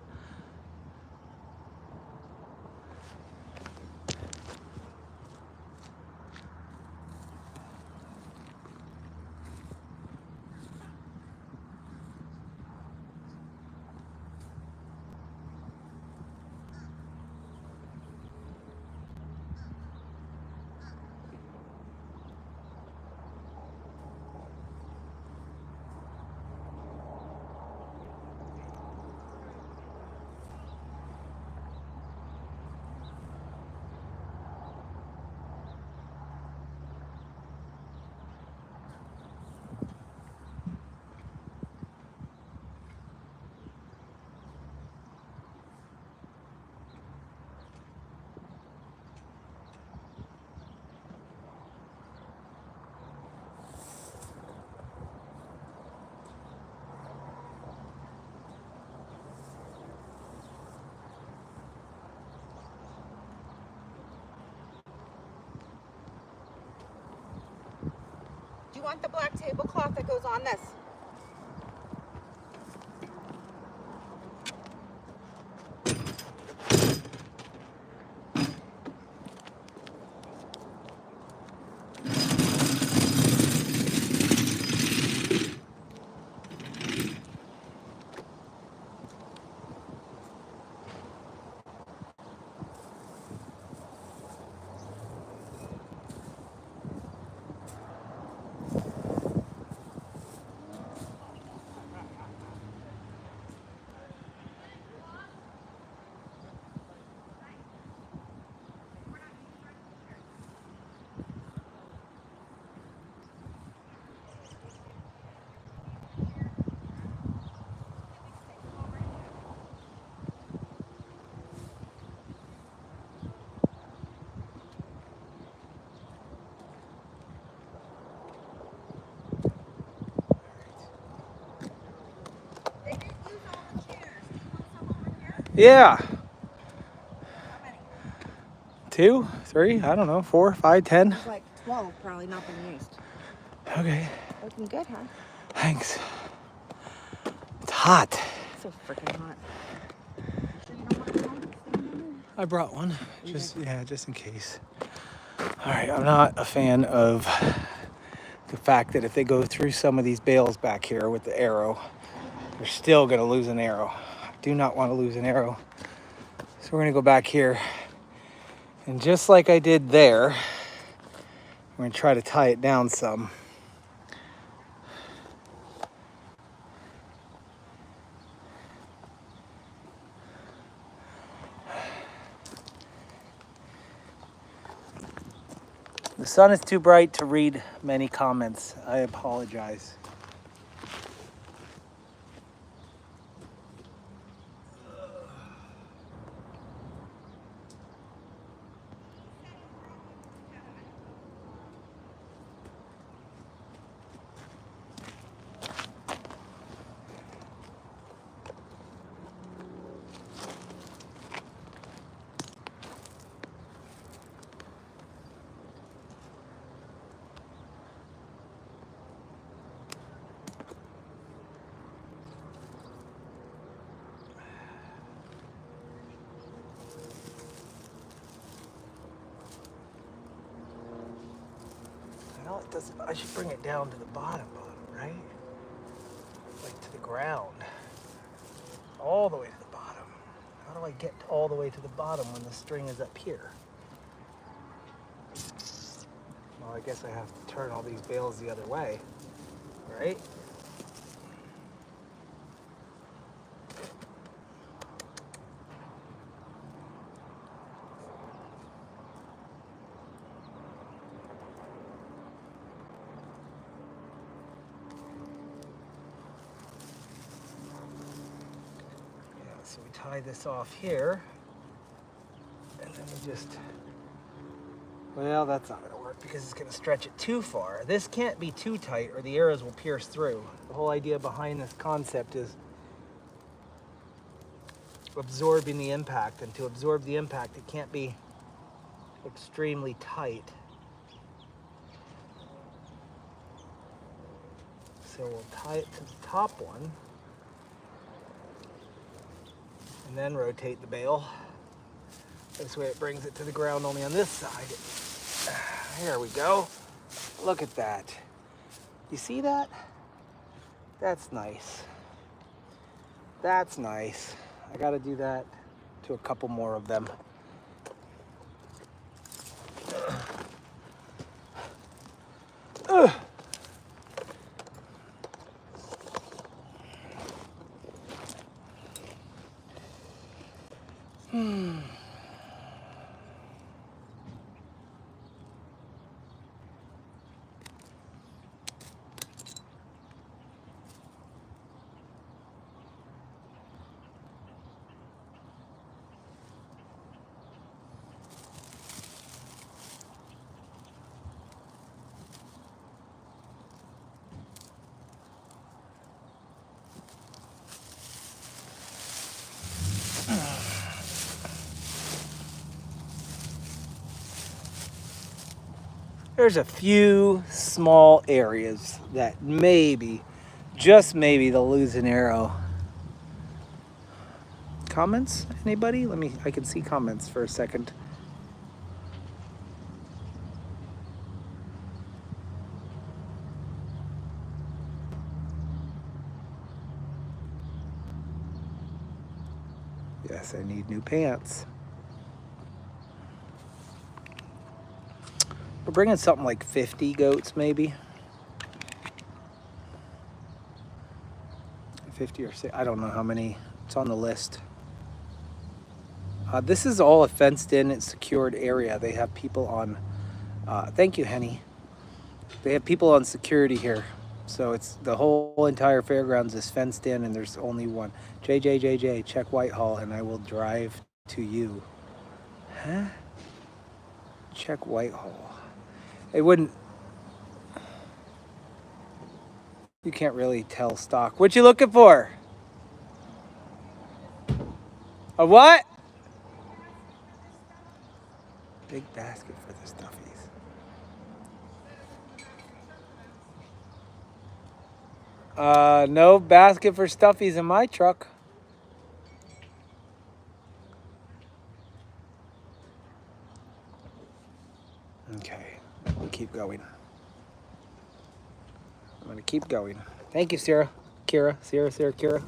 S3: Do you want the black tablecloth that goes on this?
S1: Yeah.
S3: How many?
S1: 2, 3, I don't know, 4, 5, 10.
S3: There's like 12 probably not been used.
S1: Okay,
S3: Looking good, huh?
S1: thanks. It's hot.
S3: So freaking hot. You sure you don't want to stand in there?
S1: I brought one, just in case. All right, I'm not a fan of the fact that if they go through some of these bales back here with the arrow, they're still gonna lose an arrow. I do not want to lose an arrow. So we're gonna go back here, and just like I did there, we're gonna try to tie it down some. The sun is too bright to read many comments. I apologize. Well, it doesn't. I should bring it down to the bottom, right? Like to the ground. All the way to the bottom. How do I get all the way to the bottom when the string is up here? Well, I guess I have to turn all these bales the other way, right? So we tie this off here, and then we just, well, that's not gonna work because it's gonna stretch it too far. This can't be too tight or the arrows will pierce through. The whole idea behind this concept is absorbing the impact, and to absorb the impact, it can't be extremely tight. So we'll tie it to the top one, and then rotate the bale. This way it brings it to the ground only on this side. There we go. Look at that. You see that? That's nice. That's nice. I gotta do that to a couple more of them. Ugh. There's a few small areas that maybe, just maybe, they'll lose an arrow. Comments? Anybody? I can see comments for a second. Yes, I need new pants. We're bringing something like 50 goats, maybe. 50 or 60, I don't know how many. It's on the list. This is all a fenced-in and secured area. They have people on, thank you, Henny. They have people on security here. So it's the whole entire fairgrounds is fenced in and there's only one. JJ, check Whitehall and I will drive to you. Huh? Check Whitehall. It wouldn't, you can't really tell stock. What you looking for? A what? Big basket for the stuffies. No basket for stuffies in my truck. Okay, we'll keep going. I'm gonna keep going. Thank you, Sarah. Kira. Kira.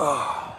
S1: Oh.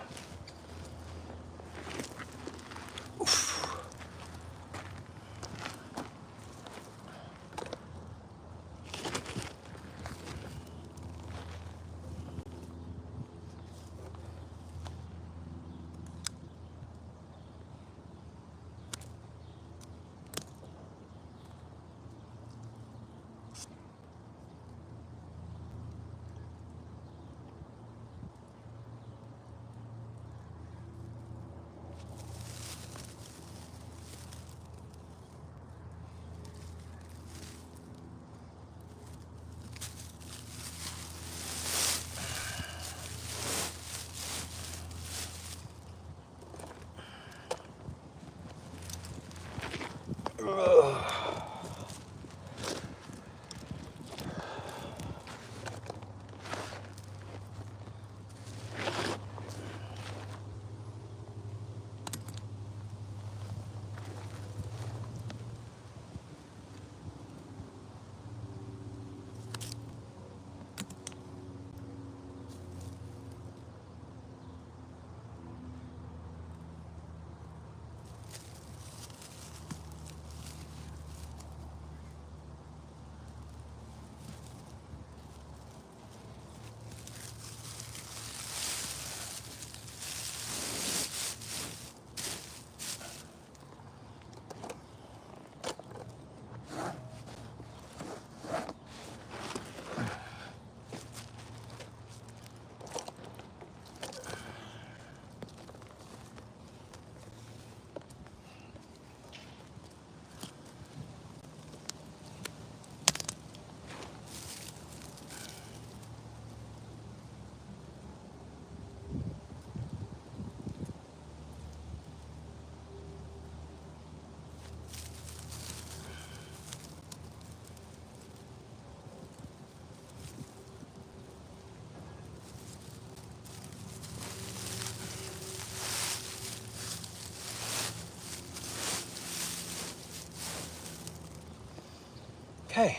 S1: Okay.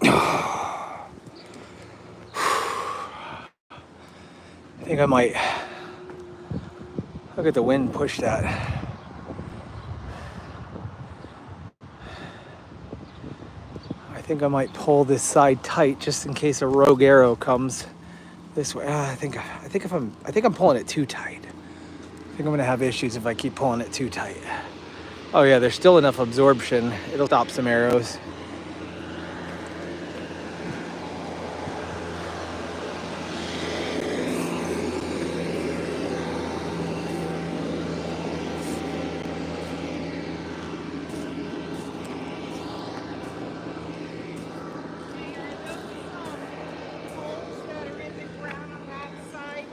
S1: I think I might look at the wind push that. I think I might pull this side tight just in case a rogue arrow comes this way. I think I'm pulling it too tight. I think I'm gonna have issues if I keep pulling it too tight. Oh yeah, there's still enough absorption. It'll stop some arrows.
S3: Poles that are in the ground on that side.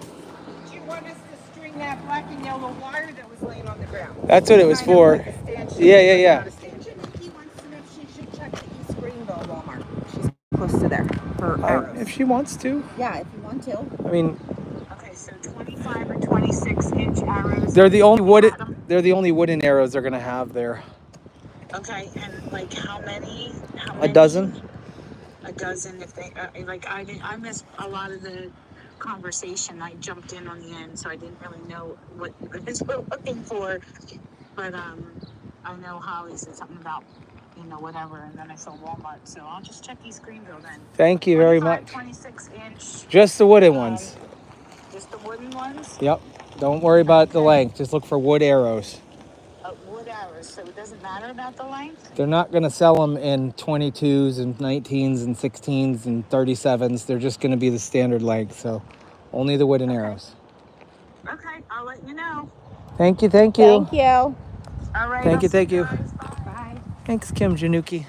S3: Do you want us to string that black and yellow wire that was laying on the ground?
S1: That's what it was
S3: Kind of
S1: for.
S3: like a stanchion,
S1: Yeah, yeah,
S3: but
S1: yeah.
S3: not a stanchion. He wants to know if she should check the East Greenville Walmart. She's close to there for arrows.
S1: If she wants to.
S3: Yeah, if you want to.
S1: I mean,
S3: Okay, so 25 or 26-inch arrows.
S1: they're the only wooden.
S3: Adam?
S1: They're the only wooden arrows they're gonna have there.
S3: Okay, and like how many?
S1: A dozen.
S3: A dozen if they I missed a lot of the conversation. I jumped in on the end, so I didn't really know what you guys were looking for. But I know Holly said something about whatever, and then I saw Walmart, so I'll just check East Greenville then.
S1: Thank you very much.
S3: 26-inch.
S1: Just the wooden ones.
S3: Just the wooden ones.
S1: Yep. Don't worry about the length. Just look for wood arrows.
S3: Wood arrows, so it doesn't matter about the length.
S1: They're not going to sell them in 22s and 19s and 16s and 37s. They're just going to be the standard length. So only the wooden arrows.
S3: Okay, I'll let you know.
S1: Thank you. Thank you.
S3: Thank you. All right.
S1: Thank
S3: I'll
S1: you.
S3: see
S1: Thank you.
S3: guys. Bye.
S1: Thanks, Kim Januki.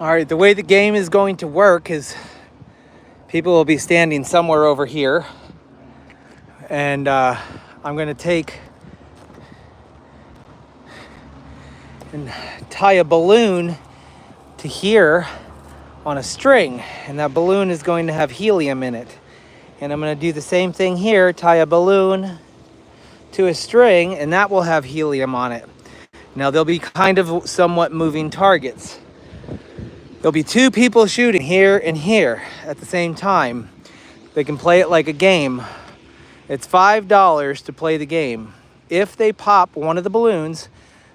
S1: All right, the way the game is going to work is people will be standing somewhere over here, and I'm going to take and tie a balloon to here on a string, and that balloon is going to have helium in it. And I'm going to do the same thing here, tie a balloon to a string, and that will have helium on it. Now they'll be kind of somewhat moving targets. There'll be two people shooting here and here at the same time. They can play it like a game. It's $5 to play the game. If they pop one of the balloons,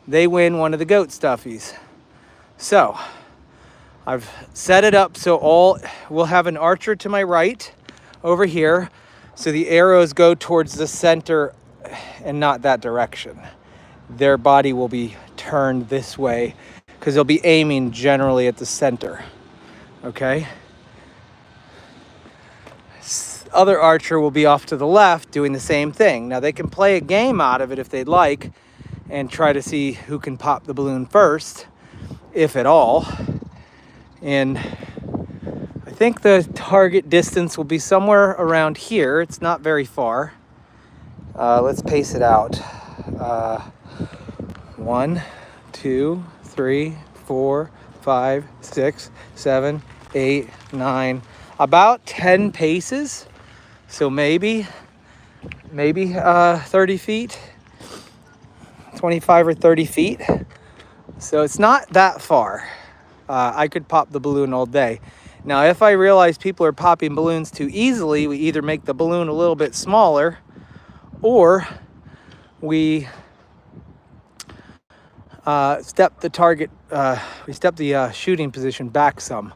S1: they win one of the goat stuffies. So I've set it up so we'll have an archer to my right over here, so the arrows go towards the center and not that direction. Their body will be turned this way because they'll be aiming generally at the center. Okay? Other archer will be off to the left doing the same thing. Now they can play a game out of it if they'd like and try to see who can pop the balloon first, if at all. And I think the target distance will be somewhere around here. It's not very far. Let's pace it out. 1, 2, 3, 4, 5, 6, 7, 8, 9, about 10 paces. So maybe 30 feet, 25 or 30 feet. So it's not that far. I could pop the balloon all day. Now, if I realize people are popping balloons too easily, we either make the balloon a little bit smaller, or we step the shooting position back some.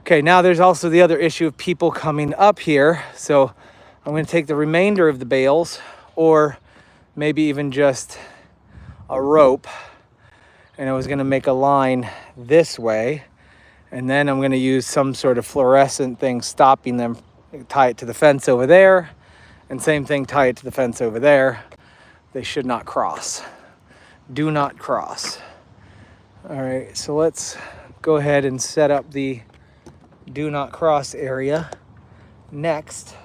S1: Okay, now there's also the other issue of people coming up here. So I'm going to take the remainder of the bales, or maybe even just a rope, and I was going to make a line this way, and then I'm going to use some sort of fluorescent thing stopping them, tie it to the fence over there, and same thing, tie it to the fence over there. They should not cross. Do not cross. All right, so let's go ahead and set up the do not cross area next.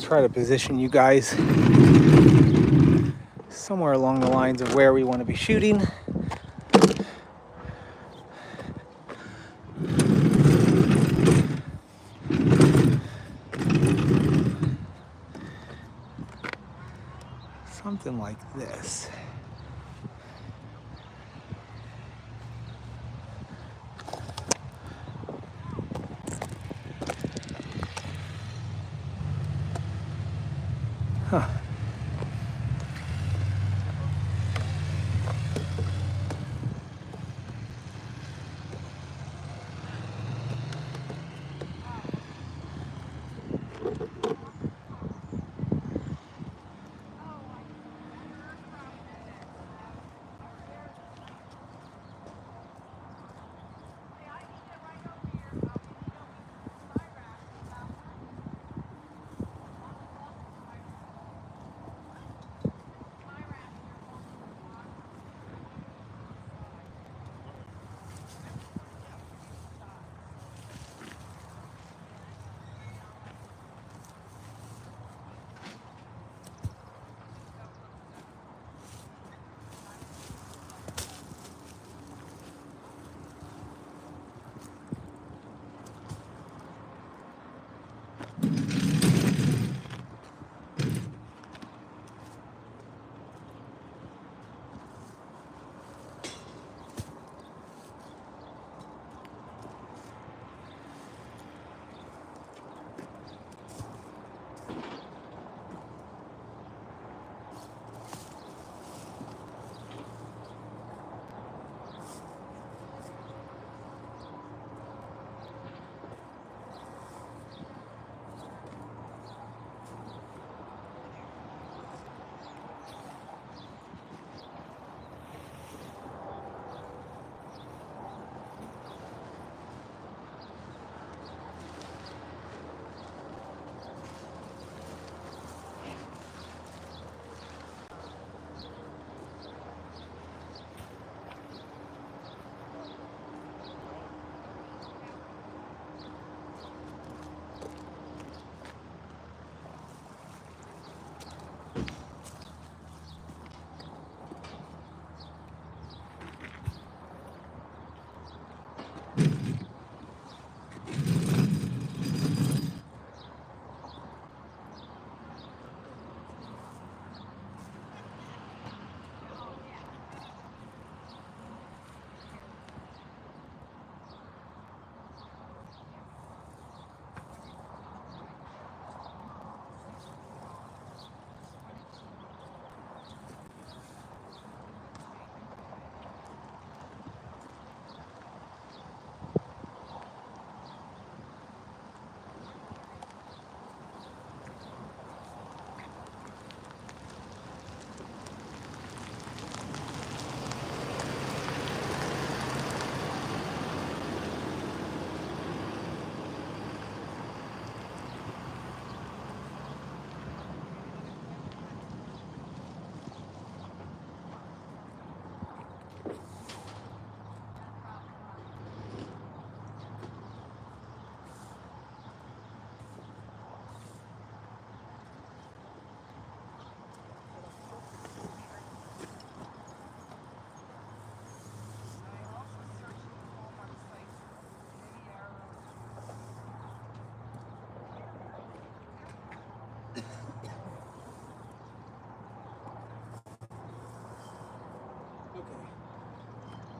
S1: try to position you guys somewhere along the lines of where we want to be shooting. Something like this. Huh.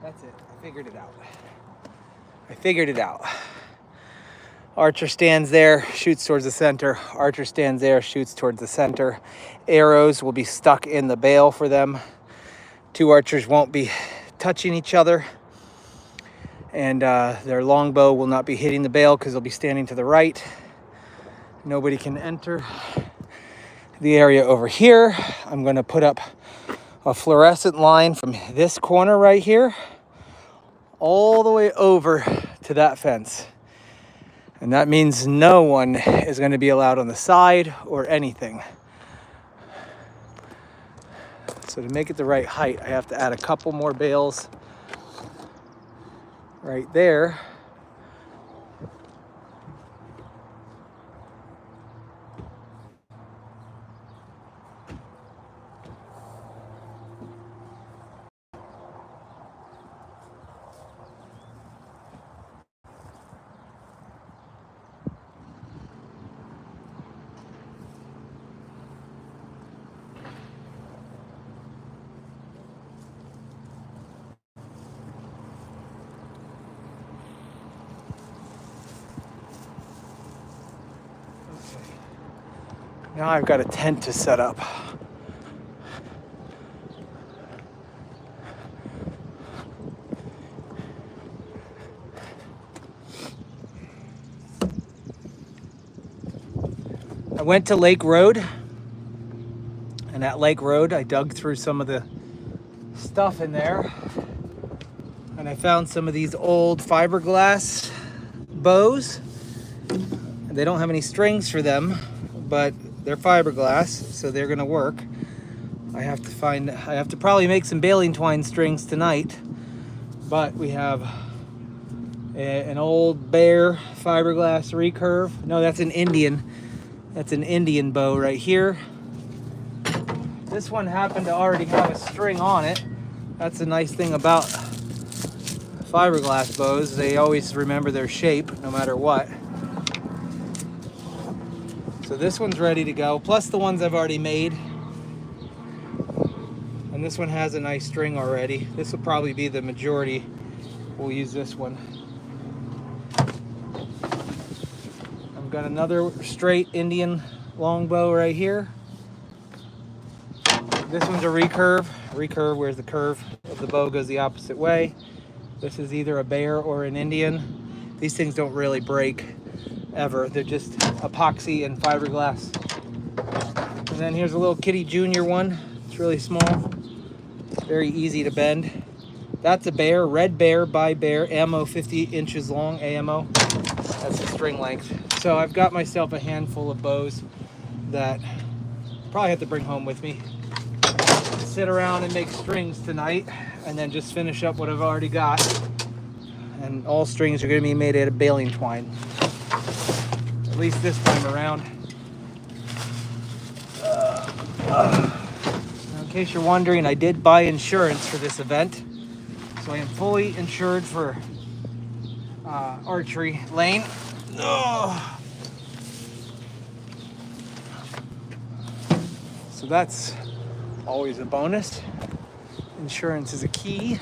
S1: That's it. I figured it out. I figured it out. Archer stands there, shoots towards the center. Archer stands there, shoots towards the center. Arrows will be stuck in the bale for them. Two archers won't be touching each other. And their longbow will not be hitting the bale because they'll be standing to the right. Nobody can enter the area over here. I'm going to put up a fluorescent line from this corner right here all the way over to that fence. And that means no one is going to be allowed on the side or anything. So to make it the right height, I have to add a couple more bales right there. Now I've got a tent to set up. I went to Lake Road, and at Lake Road I dug through some of the stuff in there, and I found some of these old fiberglass bows. They don't have any strings for them, but they're fiberglass, so they're gonna work. I have to probably make some baling twine strings tonight, but we have an old Bear fiberglass recurve. No, that's an Indian bow right here. This one happened to already have a string on it. That's the nice thing about fiberglass bows. They always remember their shape no matter what. So this one's ready to go, plus the ones I've already made. And this one has a nice string already. This will probably be the majority. We'll use this one. I've got another straight Indian longbow right here. This one's a recurve. Recurve, whereas the curve of the bow goes the opposite way. This is either a Bear or an Indian. These things don't really break ever. They're just epoxy and fiberglass. And then here's a little Kitty Junior one. It's really small, very easy to bend. That's a Bear, red Bear by Bear, ammo 50 inches long, AMO. That's the string length. So I've got myself a handful of bows that I'll probably have to bring home with me. Sit around and make strings tonight, and then just finish up what I've already got. And all strings are going to be made out of baling twine, at least this time around. Now, in case you're wondering, I did buy insurance for this event, so I am fully insured for Archery Lane. So that's always a bonus. Insurance is a key.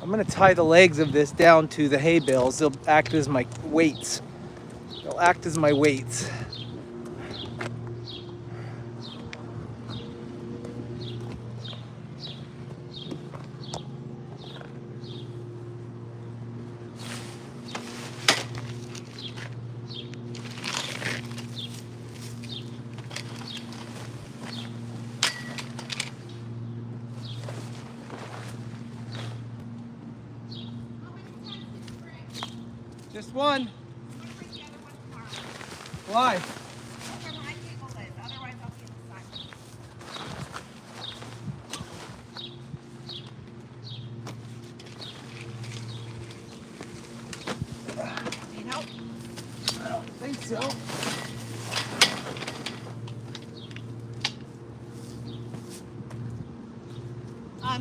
S1: I'm gonna tie the legs of this down to the hay bales. They'll act as my weights. They'll act as my weights. Just one. Why?
S3: Need help?
S1: I don't think so.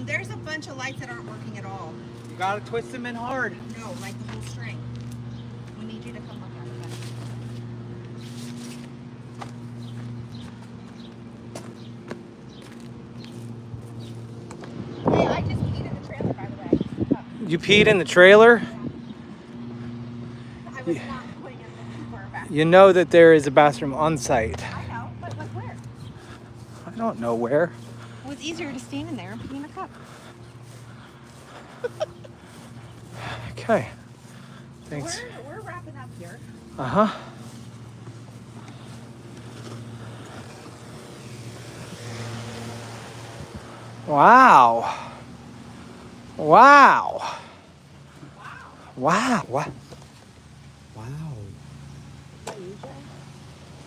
S3: There's a bunch of lights that aren't working at all.
S1: You gotta twist them in hard.
S3: No, like the whole string. We need you to come look at it. Hey, I just peed in the trailer, by the way. I just woke up.
S1: You peed in the trailer?
S3: I was not going in looking for a bathroom.
S1: You know that there is a bathroom on site.
S3: I know, but like where?
S1: I don't know where.
S3: Well, it's easier to stand in there and pee in a cup.
S1: Okay. Thanks.
S3: We're wrapping up here.
S1: Uh-huh. Wow. Wow. Wow. Wow. Wow.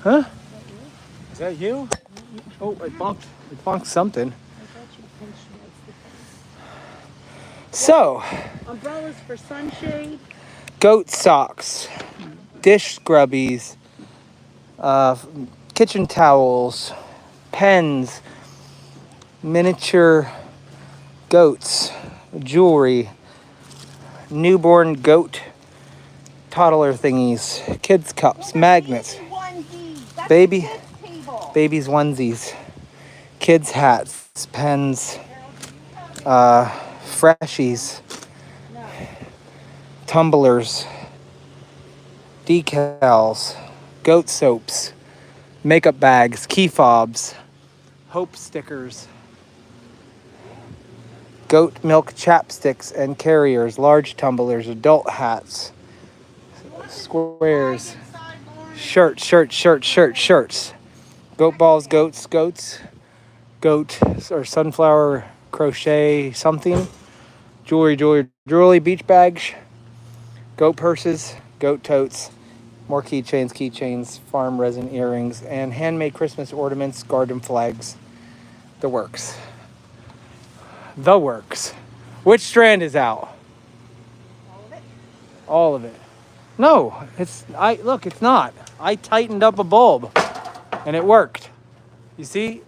S1: Huh? Is that you? Oh, I bumped something. So,
S3: Umbrellas for sunshade.
S1: goat socks, dish scrubbies, kitchen towels, pens, miniature goats, jewelry, newborn goat toddler thingies, kids cups, magnets, baby, babies onesies, kids hats, pens, freshies, tumblers, decals, goat soaps, makeup bags, key fobs, hope stickers, goat milk chapsticks and carriers, large tumblers, adult hats, squares, shirts, goat balls, goats, goat or sunflower crochet something, jewelry, beach bags, goat purses, goat totes, more keychains, farm resin earrings, and handmade Christmas ornaments, garden flags. The works. The works. Which strand is out?
S3: All of it.
S1: All of it. No, look, it's not. I tightened up a bulb and it worked. You see?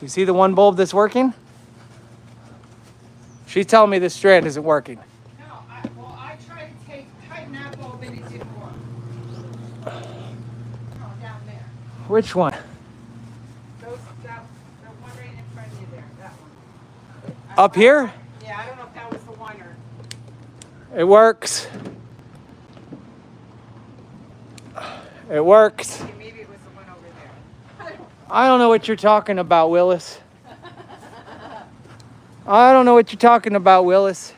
S1: You see the one bulb that's working? She's telling me this strand isn't working.
S5: No, I tried to tighten that bulb and it didn't work. No, down there.
S1: Which one?
S5: The one right in front of you there, that one.
S1: Up here?
S5: Yeah, I don't know if that was the one or.
S1: It works. It works.
S5: Yeah, maybe it was the one over there.
S1: I don't know what you're talking about, Willis. I don't know what you're talking about, Willis.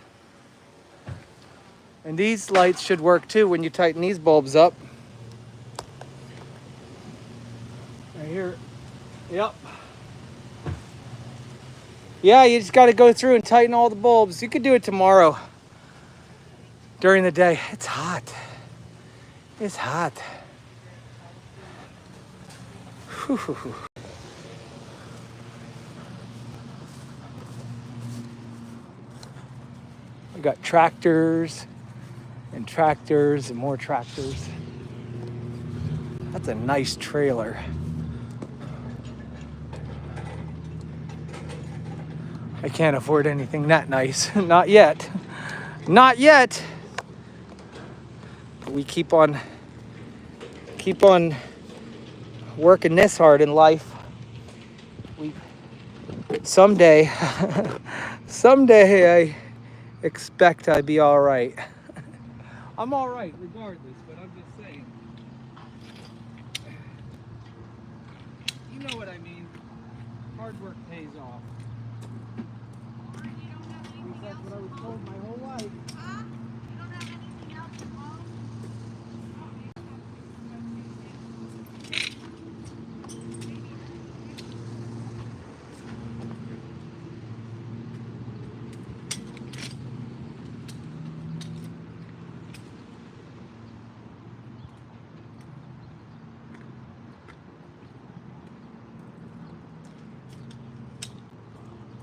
S1: And these lights should work too when you tighten these bulbs up. Right here. Yep. Yeah, you just got to go through and tighten all the bulbs. You could do it tomorrow during the day. It's hot. It's hot. Whew. We got tractors and more tractors. That's a nice trailer. I can't afford anything that nice. Not yet. Not yet. We keep on working this hard in life. Someday I expect I'd be all right. I'm all right regardless, but I'm just saying. You know what I mean. Hard work pays off. At least that's what I was told my whole life.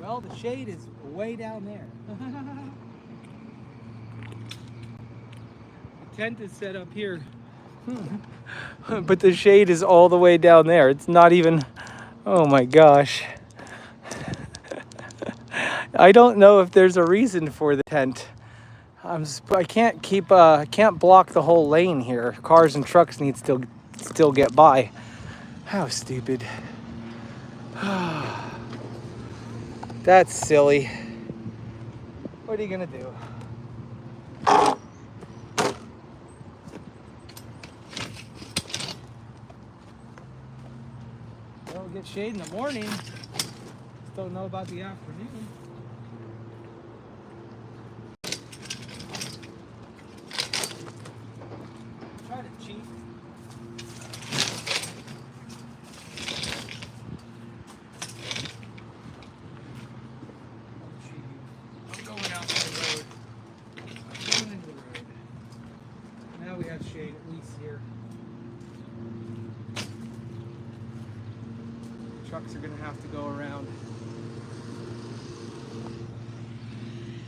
S1: Well, the shade is way down there. The tent is set up here. But the shade is all the way down there. It's not even, oh my gosh. I don't know if there's a reason for the tent. I can't block the whole lane here. Cars and trucks need still get by. How stupid. That's silly. What are you gonna do? Well, get shade in the morning. Just don't know about the afternoon. Try to cheat. I'm going out to the road. I'm going into the road. Now we have shade at least here. Trucks are gonna have to go around.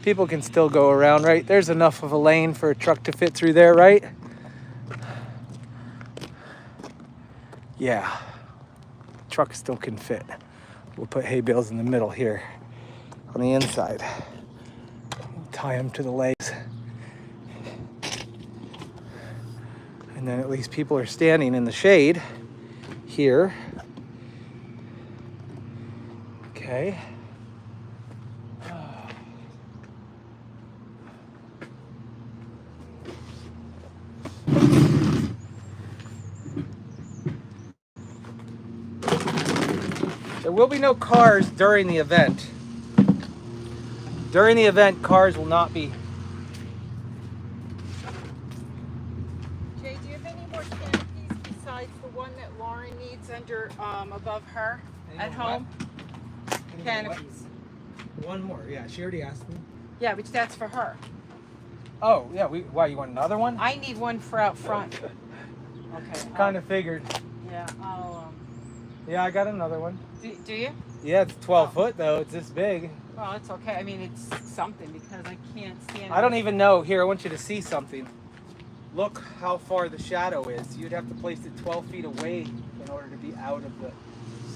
S1: People can still go around, right? There's enough of a lane for a truck to fit through there, right? Yeah, truck still can fit. We'll put hay bales in the middle here on the inside. Tie them to the legs. And then at least people are standing in the shade here. Okay. There will be no cars during the event. During the event, cars will not be.
S5: Jay, do you have any more canopies besides the one that Lauren needs under above her at home? Canopies.
S1: One more. Yeah, she already asked me.
S5: Yeah, but that's for her.
S1: Oh, yeah. Why, you want another one?
S5: I need one for out front. Okay.
S1: Kind of figured.
S5: Yeah, I'll.
S1: Yeah, I got another one.
S5: Do you?
S1: Yeah, it's 12
S5: Oh.
S1: foot though. It's this big.
S5: Well, it's okay. I mean, it's something because I can't stand.
S1: I don't even know. Here, I want you to see something. Look how far the shadow is. You'd have to place it 12 feet away in order to be out of the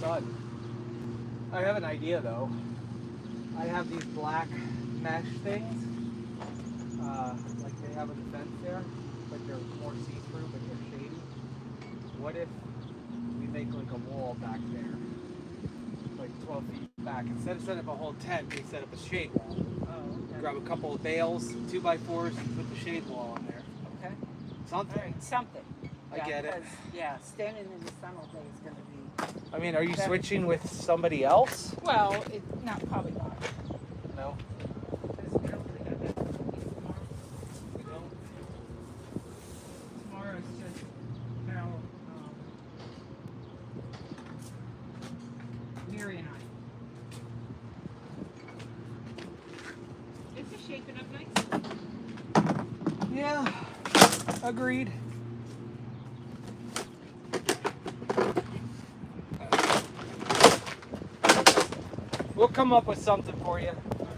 S1: sun. I have an idea though. I have these black mesh things, like they have on the fence there, but they're more see-through, but they're shady. What if we make like a wall back there, like 12 feet back? Instead of setting up a whole tent, we set up a shade wall.
S5: Oh, okay.
S1: Grab a couple of bales, 2x4s, and put the shade wall on there.
S5: Okay.
S1: Something.
S5: All right, something.
S1: I get it.
S5: because, yeah, standing in the sun all day is going to be.
S1: I mean, are you switching with somebody else?
S5: Well, probably not.
S1: No.
S5: Because we don't really have that tomorrow.
S1: We don't.
S5: Tomorrow is just Mary and I. This is shaping up nice.
S1: Yeah. Agreed. We'll come up with something for you.
S5: All right.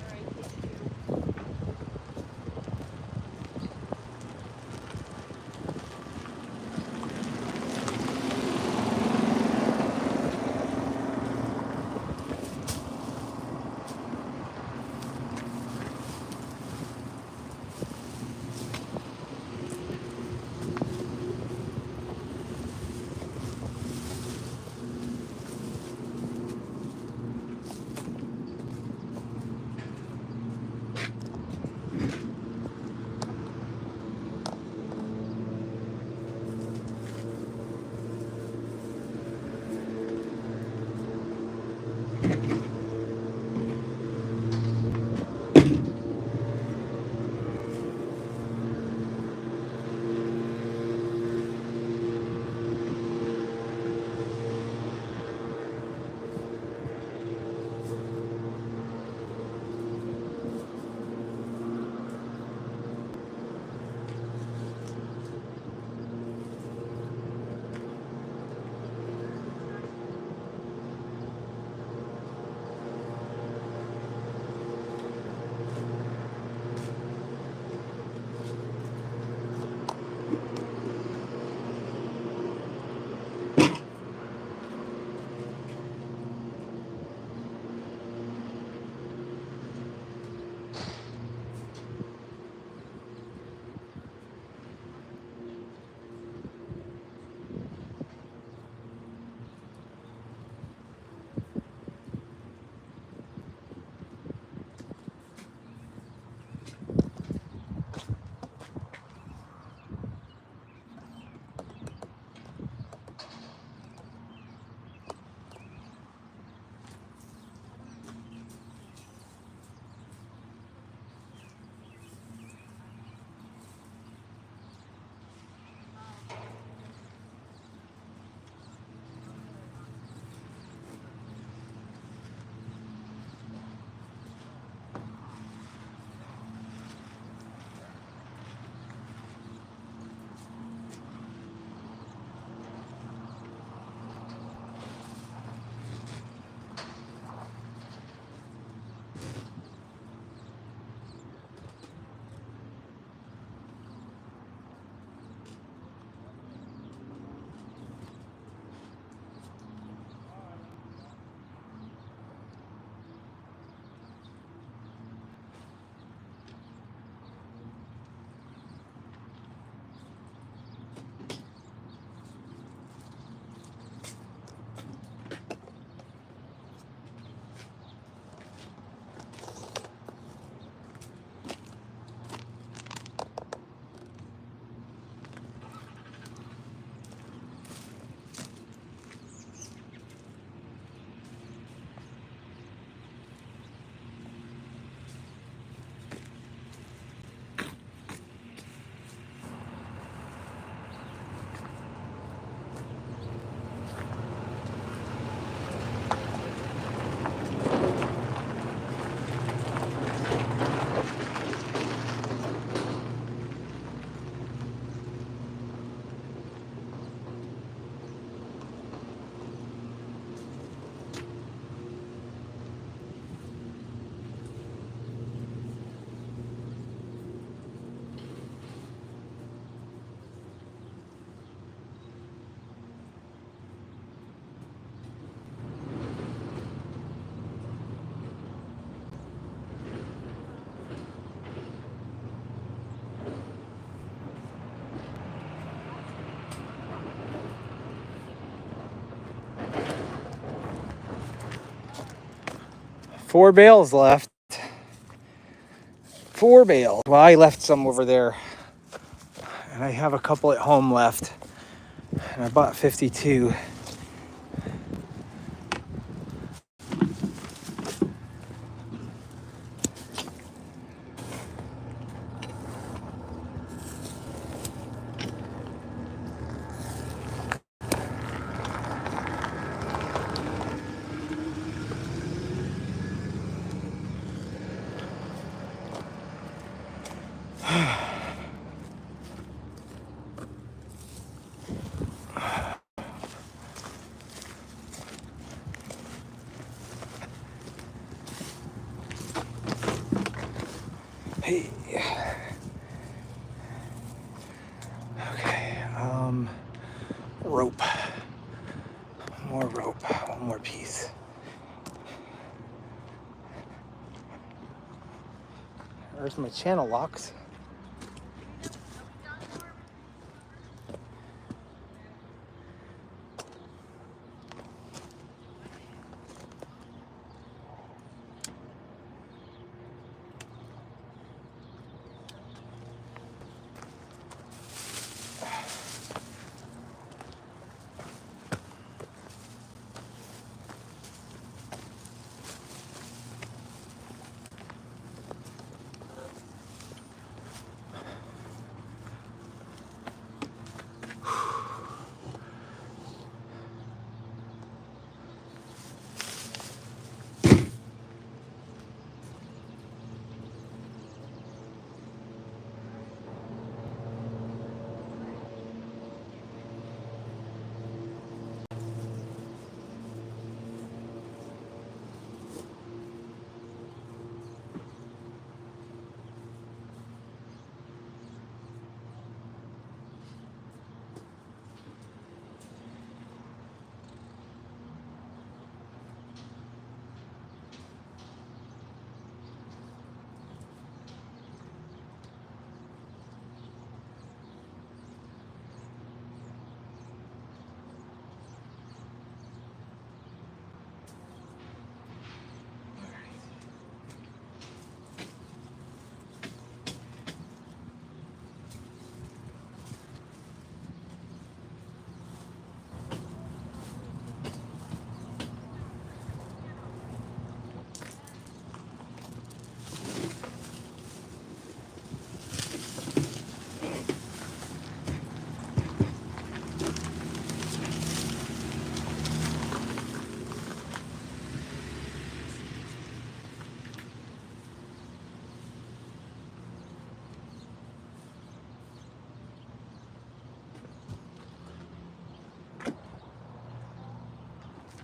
S1: 4 bales left. 4 bales. Well, I left some over there. And I have a couple at home left. And I bought 52. Hey. Okay. Rope. More rope. One more piece. There's my channel locks.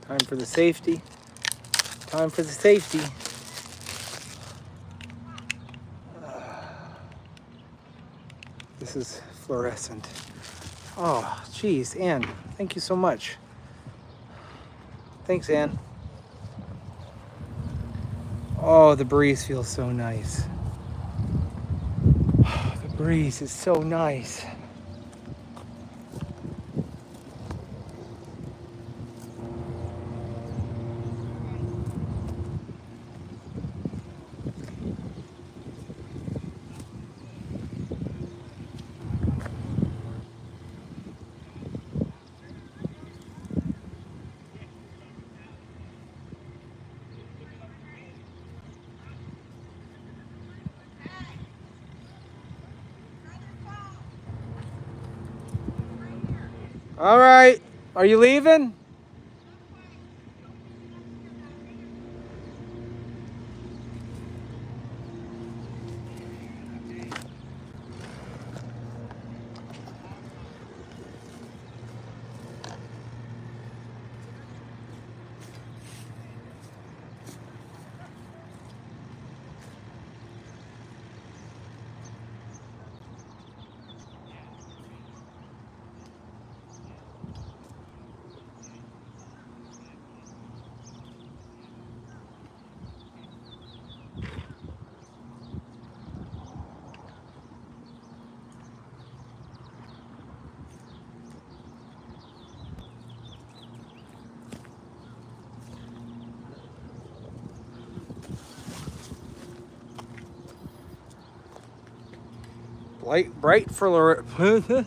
S1: Time for the safety. Time for the safety. This is fluorescent. Oh, geez, Ann, thank you so much. Thanks, Ann. Oh, the breeze feels so nice. The breeze is so nice. All right, are you leaving? bright fluorescent.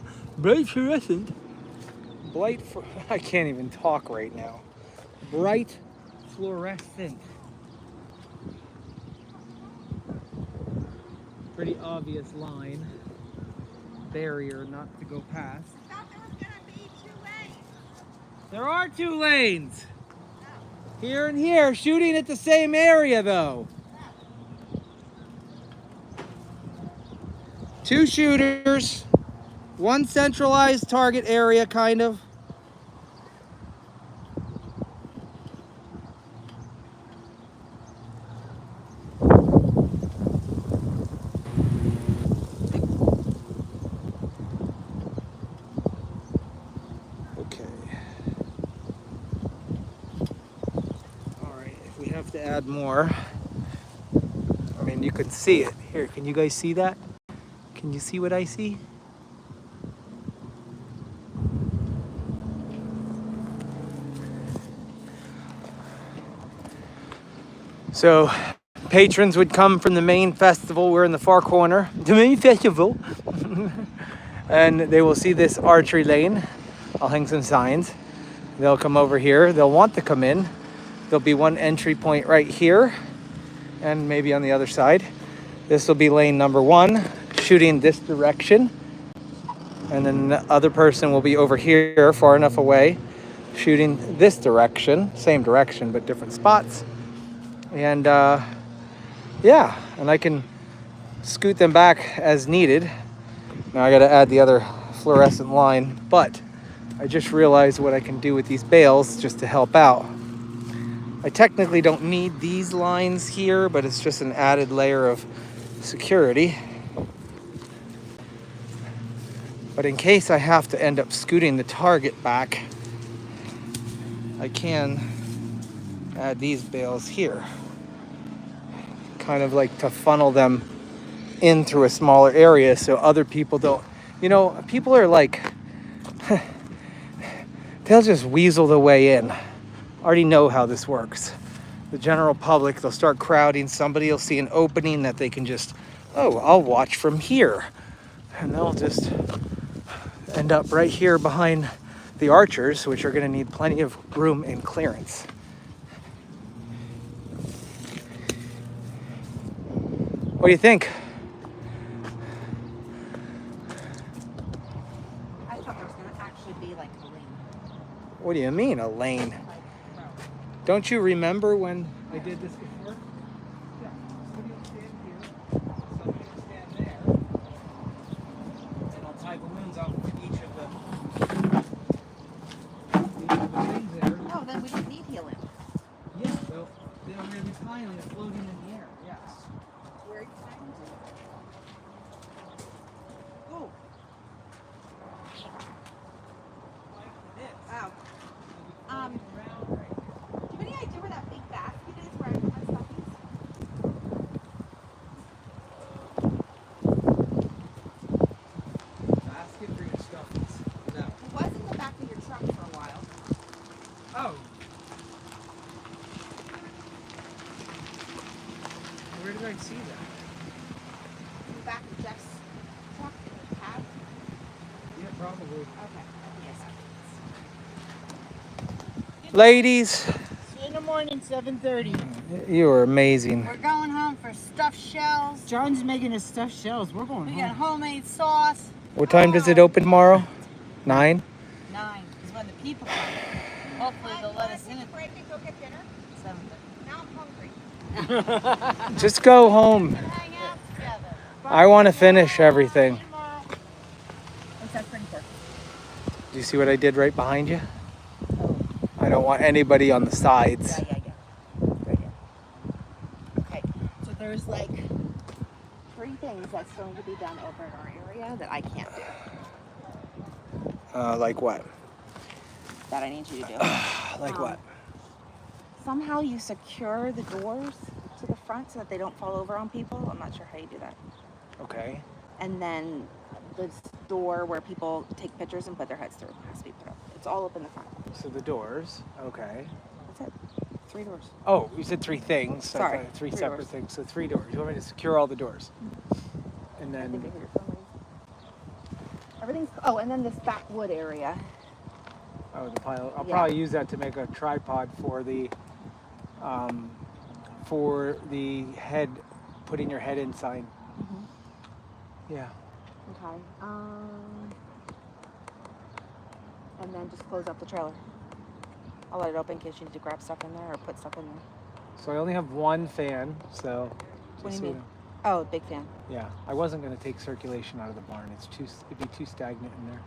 S1: I can't even talk right now. Bright fluorescent. Pretty obvious line. Barrier not to go past.
S3: I thought there was gonna be 2 lanes.
S1: There are 2 lanes. Here and here, shooting at the same area though. 2 shooters, 1 centralized target area kind of. To add more. I mean, you could see it. Here, can you guys see that? Can you see what I see? So, patrons would come from the main festival. We're in the far corner. The main festival. And they will see this archery lane. I'll hang some signs. They'll come over here. They'll want to come in. There'll be 1 entry point right here and maybe on the other side. This will be lane number 1, shooting this direction. And then the other person will be over here, far enough away, shooting this direction. Same direction, but different spots. And yeah, and I can scoot them back as needed. Now I gotta add the other fluorescent line, but I just realized what I can do with these bales just to help out. I technically don't need these lines here, but it's just an added layer of security. But in case I have to end up scooting the target back, I can add these bales here. Kind of like to funnel them in through a smaller area so other people don't, you know, people are like, they'll just weasel their way in. Already know how this works. The general public, they'll start crowding. Somebody will see an opening that they can just, oh, I'll watch from here. And they'll just end up right here behind the archers, which are gonna need plenty of room and clearance. What do you think?
S2: I thought there was gonna actually be like a lane.
S1: What do you mean, a lane? Don't you remember when I did this before? Yeah, somebody will stand here, somebody will stand there, and I'll tie balloons off for each of the things there.
S2: Oh, then we don't need helium.
S1: Yeah, well, then I'm going to be tying it floating in the air, yes.
S2: Where are you tying to? Oh.
S1: Like this.
S2: Wow.
S1: It'll be floating around right here.
S2: Do you have any idea where that big basket is where I put my stuffies?
S1: Basket for your stuffies. No.
S2: It was in the back of your truck for a while.
S1: Oh. Where did I see that?
S2: In the back of Jeff's truck in the cab?
S1: Yeah, probably.
S2: Okay. Yes.
S1: Ladies,
S5: See you in the morning, 7:30.
S1: you are amazing.
S2: We're going home for stuffed shells.
S5: John's making us stuffed shells. We're going
S2: We
S5: home.
S2: got homemade sauce.
S1: What time does it open tomorrow? 9?
S2: 9 is when the people come. Hopefully they'll let us in at
S3: Break and go get dinner.
S2: 7:30.
S3: Now I'm hungry.
S1: Just go home.
S2: Hang out together.
S1: I want to finish everything.
S2: What's that spring for?
S1: Do you see what I did right behind you? I don't want anybody on the sides.
S2: Yeah. Right here. Okay, so there's like 3 things that still need to be done over in our area that I can't do.
S1: Like what?
S2: That I need you to do.
S1: Like what?
S2: Somehow you secure the doors to the front so that they don't fall over on people. I'm not sure how you do that.
S1: Okay.
S2: And then this door where people take pictures and put their heads through has to be put up. It's all up in the front.
S1: So the doors. Okay.
S2: That's it. 3 doors.
S1: Oh, you said 3 things. So I
S2: Sorry,
S1: thought 3
S2: 3
S1: separate
S2: doors.
S1: things. So 3 doors. You want me to secure all the doors? And
S2: I think I
S1: then,
S2: hear your phone ring. Everything's, oh, and then this back wood area.
S1: Oh, the pile. I'll
S2: Yeah.
S1: probably use that to make a tripod for the head, putting your head in sign. Yeah.
S2: Okay. And then just close up the trailer. I'll let it open in case you need to grab stuff in there or put stuff in there.
S1: So I only have one fan, so.
S2: What do
S1: just
S2: you
S1: so
S2: mean? Oh, big fan.
S1: Yeah, I wasn't going to take circulation out of the barn. It'd be too stagnant in there.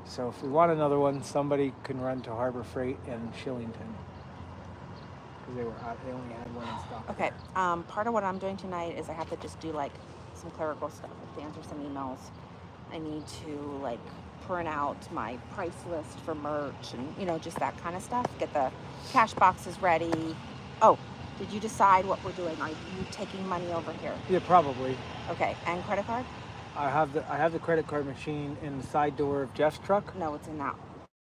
S1: So if we want another one, somebody can run to Harbor Freight and Shillington, because they only had one in stock.
S2: Okay. Part of what I'm doing tonight is I have to just do like some clerical stuff. I have to answer some emails. I need to like print out my price list for merch and just that kind of stuff. Get the cash boxes ready. Oh, did you decide what we're doing? Are you taking money over here?
S1: Yeah, probably.
S2: Okay. And credit card?
S1: I have the credit card machine in the side door of Jeff's truck.
S2: No, it's in that.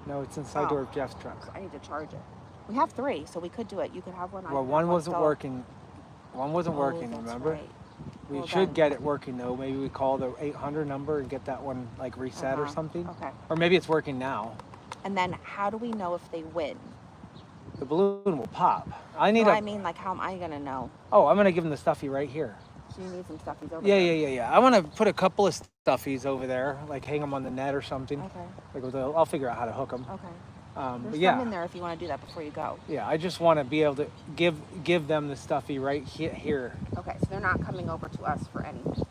S1: No, it's in the side door of Jeff's truck.
S2: I need to charge it. We have 3, so we could do it. You could have one.
S1: Well, one wasn't working. One wasn't working.
S2: That's
S1: Remember?
S2: right.
S1: We
S2: Well,
S1: should
S2: then-
S1: get it working though. Maybe we call the 800 number and get that one like reset or something.
S2: Okay.
S1: Or maybe it's working now.
S2: And then how do we know if they win?
S1: The balloon will pop. I
S2: mean, like, how am I gonna know?
S1: Oh, I'm gonna give him the stuffy right here.
S2: So you need some stuff. He's over
S1: Yeah,
S2: there.
S1: yeah. I want to put a couple of stuffies over there, like hang them on the net or something.
S2: Okay.
S1: Like I'll figure out how to hook them.
S2: Okay.
S1: But
S2: There's
S1: yeah,
S2: some in there if you want to do that before you go.
S1: yeah. I just want to be able to give them the stuffy right here.
S2: Okay, so they're not coming over to us for anything.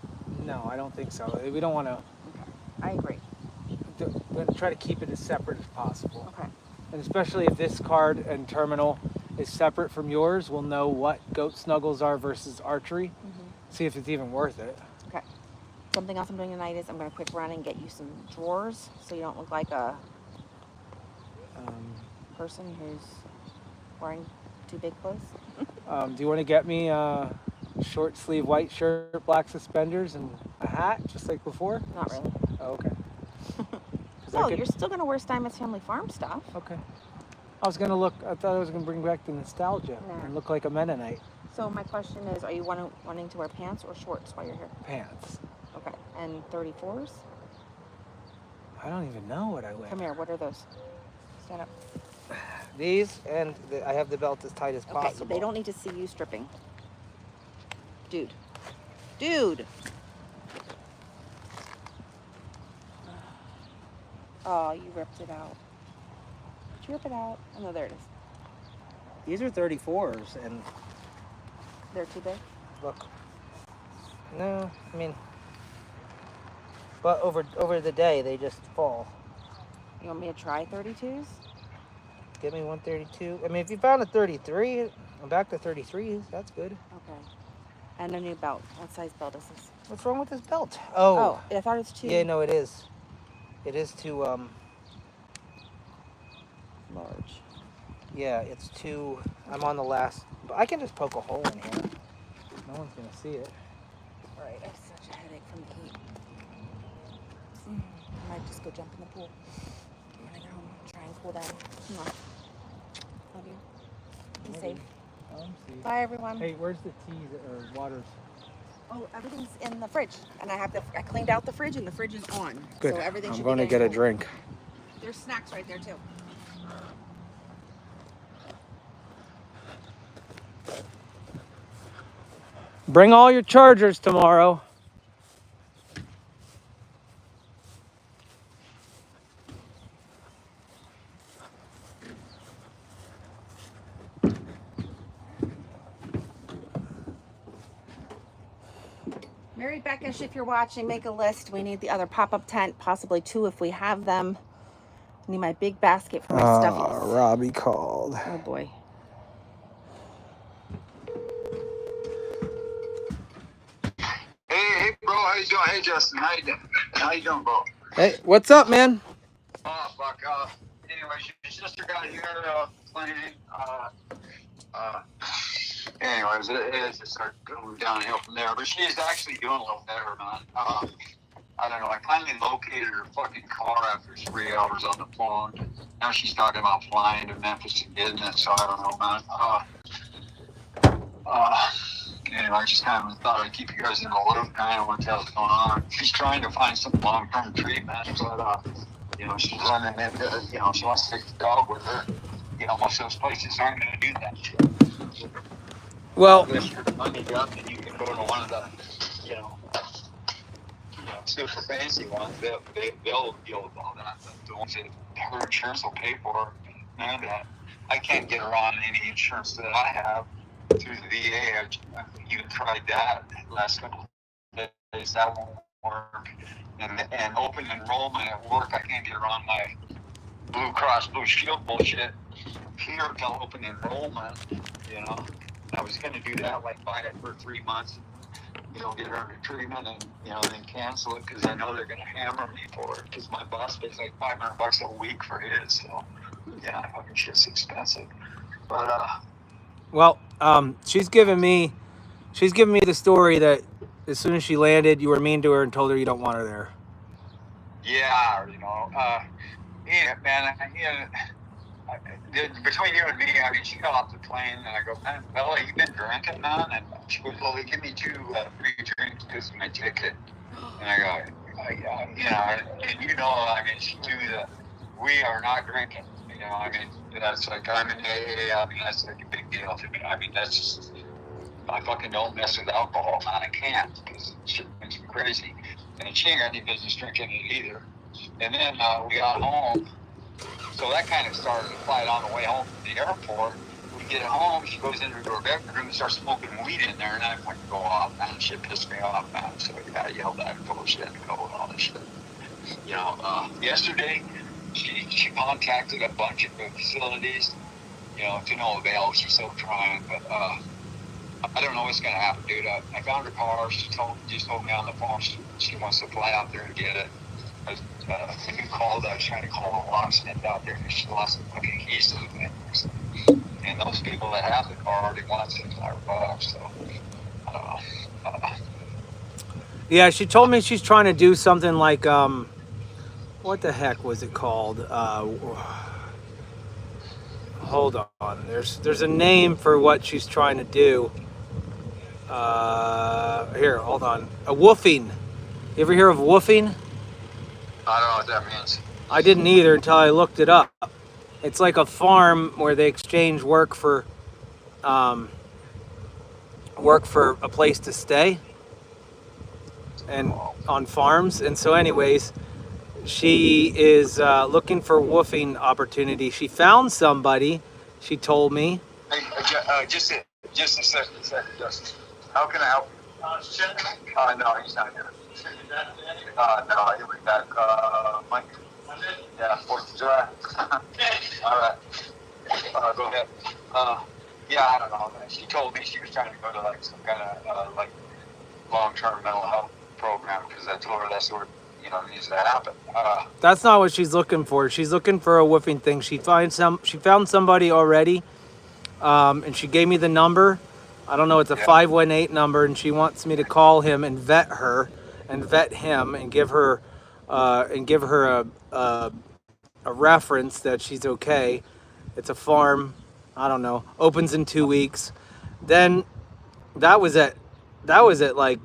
S1: No, I don't think so. We don't want to.
S2: Okay. I agree.
S1: We're gonna try to keep it as separate as possible.
S2: Okay.
S1: And especially if this card and terminal is separate from yours, we'll know what goat snuggles are versus archery. See if it's even worth it.
S2: Okay. Something else I'm doing tonight is I'm going to quick run and get you some drawers so you don't look like a person who's wearing too big clothes.
S1: Do you want to get me a short sleeve white shirt, black suspenders, and a hat, just like before?
S2: Not really.
S1: Oh, okay.
S2: No, you're still going to wear Steinmetz Family Farm stuff.
S1: Okay. I thought I was gonna bring back the nostalgia and look like a Mennonite.
S2: So my question is, are you wanting to wear pants or shorts while you're here?
S1: Pants.
S2: Okay. And 34s?
S1: I don't even know what I wear.
S2: Come here. What are those? Stand up.
S1: These, and I have the belt as tight as
S2: Okay.
S1: possible.
S2: They don't need to see you stripping. Dude. Dude. Oh, you ripped it out. Did you rip it out? Oh, no, there it is.
S1: These are 34s, and
S2: They're too big?
S1: look. No, I mean, but over the day they just fall.
S2: You want me to try 32s?
S1: Give me 132. I mean, if you found a 33, I'm back to 33s. That's good.
S2: Okay. And a new belt. What size belt is this?
S1: What's wrong with this belt?
S2: Oh, I thought it was too
S1: Yeah, no, it is. It is too
S2: large.
S1: Yeah, it's too. I'm on the last. But I can just poke a hole in here. No one's gonna see it.
S2: Right, I have such a headache from the heat. I might just go jump in the pool. When I get home, try and cool down. Come on. Love you. Be safe. Bye, everyone.
S1: Hey, where's the teas or waters?
S2: Oh, everything's in the fridge, and I cleaned out the fridge, and the fridge is on.
S1: Good.
S2: So everything
S1: I'm
S2: should
S1: going
S2: be
S1: to get a
S2: getting cool.
S1: drink.
S2: There's snacks right there too.
S1: Bring all your chargers tomorrow.
S2: Mary Beckish, if you're watching, make a list. We need the other pop-up tent, possibly 2 if we have them. I need my big basket for my stuffies.
S1: Robbie called.
S2: Oh boy.
S6: Hey, bro, how you doing? Hey, Justin, how you doing, bro?
S1: Hey, what's up, man?
S6: Oh, fuck. Anyways, your sister got here playing. Anyways, it just started going downhill from there. But she's actually doing a little better, man. I don't know. I finally located her fucking car after 3 hours on the phone. Now she's talking about flying to Memphis and getting it. So I don't know, man. anyway, I just kind of thought I'd keep you guys in the loop. I don't know what the hell's going on. She's trying to find some long-term treatment, but she's running into, she wants to take the dog with her. Most of those places aren't going to do that shit.
S1: Well,
S6: unless you're money up and you can go to one of the, super fancy ones, they'll deal with all that. But the ones that her insurance will pay for, none of that. I can't get her on any insurance that I have through the VA. I've even tried that last couple of days. That won't work. And open enrollment at work, I can't get her on my Blue Cross Blue Shield bullshit here until open enrollment. I was going to do that, like buy it for 3 months, get her into treatment and, then cancel it because I know they're going to hammer me for it because my boss pays like $500 a week for his. So, yeah, fucking shit's expensive. But,
S1: well, she's given me the story that as soon as she landed, you were mean to her and told her you don't want her there.
S6: Yeah, man, between you and me, she got off the plane, and I go, man, Bella, you been drinking, man? And she goes, well, they give me 2 free drinks because of my ticket. And I go, and she knew that we are not drinking. That's like, I'm in AA, that's like a big deal to me. That's just, I fucking don't mess with alcohol, man. I can't, because shit makes me crazy. And she ain't got any business drinking it either. And then we got home. So that kind of started to fight on the way home from the airport. We get home, she goes into her bedroom and starts smoking weed in there, and I went to go off, man. Shit pissed me off, man. So I yelled at her, told her she had to go and all this shit. Yesterday, she contacted a bunch of facilities, to no avail. She's still trying, but I don't know what's going to happen, dude. I found her car. She just told me on the phone she wants to fly out there and get it. I was trying to call the locksmith out there because she lost the fucking keys to the thing. And those people that have the car already want $600, so I don't know.
S1: Yeah, she told me she's trying to do something like, what the heck was it called? Hold on. There's a name for what she's trying to do. Here, hold on. A woofing. You ever hear of woofing?
S6: I don't know what that means.
S1: I didn't either until I looked it up. It's like a farm where they exchange work for a place to stay, and on farms. And so, anyways, she is looking for woofing opportunity. She found somebody. She told me.
S6: Hey, just a second, Justin. How can I help you? No, he's not here. No, he'll be back, Mike. Yeah, 4th of July. All right. Go ahead. Yeah, I don't know. She told me she was trying to go to like some kind of long-term mental health program because I told her that's what needs to happen.
S1: That's not what she's looking for. She's looking for a woofing thing. She found somebody already, and she gave me the number. I don't know. It's a 518 number, and she wants me to call him and vet her, and vet him, and give her a reference that she's okay. It's a farm. I don't know. Opens in 2 weeks. Then that was at like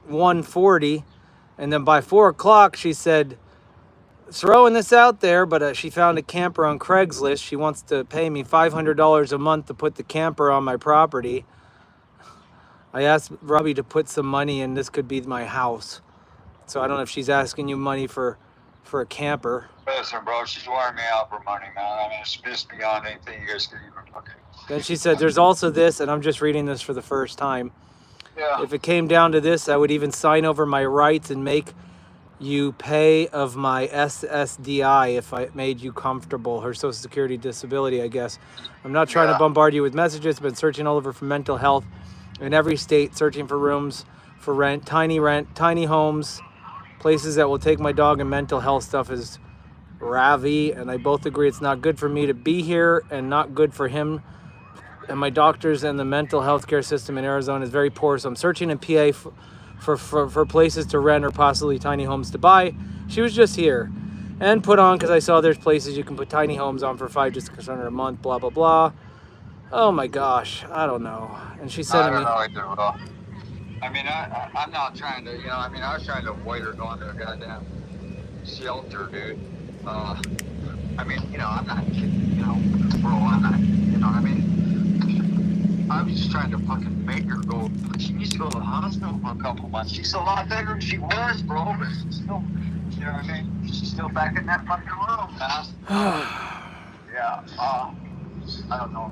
S1: 1:40, and then by 4 o'clock she said, throwing this out there, but she found a camper on Craigslist. She wants to pay me $500 a month to put the camper on my property. I asked Robbie to put some money in. This could be my house. So I don't know if she's asking you money for a camper.
S6: Listen, bro, she's wiring me out for money, man. It's just beyond anything you guys could even fucking.
S1: Then she said, there's also this, and I'm just reading this for the first time.
S6: Yeah.
S1: If it came down to this, I would even sign over my rights and make you pay of my SSDI if I made you comfortable. Her Social Security disability, I guess. I'm not trying to bombard you with messages. I've been searching all over for mental health in every state, searching for rooms for rent, tiny homes, places that will take my dog, and mental health stuff is Ravi, and I both agree it's not good for me to be here and not good for him. And my doctors and the mental health care system in Arizona is very poor, so I'm searching in PA for places to rent or possibly tiny homes to buy. She was just here and put on because I saw there's places you can put tiny homes on for $500 to $600 a month, blah, blah, blah. Oh my gosh, I don't know. And she said to me,
S6: I mean, I'm not trying to, I mean, I was trying to avoid her going to a goddamn shelter, dude. I mean, I'm not kidding, bro, I'm not, I mean, I was just trying to fucking make her go. She needs to go to the hospital for a couple months. She's a lot better than she was, bro, but she's still, what I mean? She's still back in that fucking room, man. Yeah, I don't know.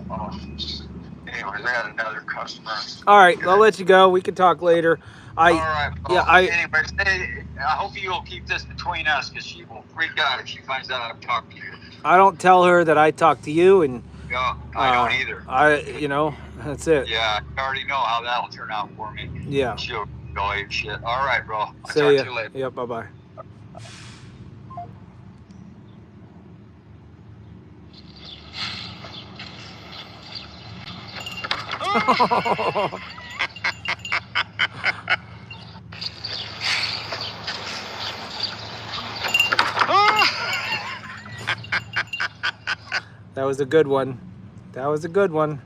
S6: Anyways, I got another customer.
S1: All right, I'll let you go. We can talk later.
S6: All right, bro.
S1: Yeah,
S6: Anyways, I hope you'll keep this between us because she will freak out if she finds out I've talked to you.
S1: I don't tell her that I talked to you, and
S6: Yeah, I don't either.
S1: That's it.
S6: Yeah, I already know how that'll turn out for me.
S1: Yeah.
S6: She'll go ape shit. All right, bro. I'll
S1: See
S6: talk
S1: ya.
S6: to you later.
S1: Yep. Bye bye. That was a good one. That was a good one.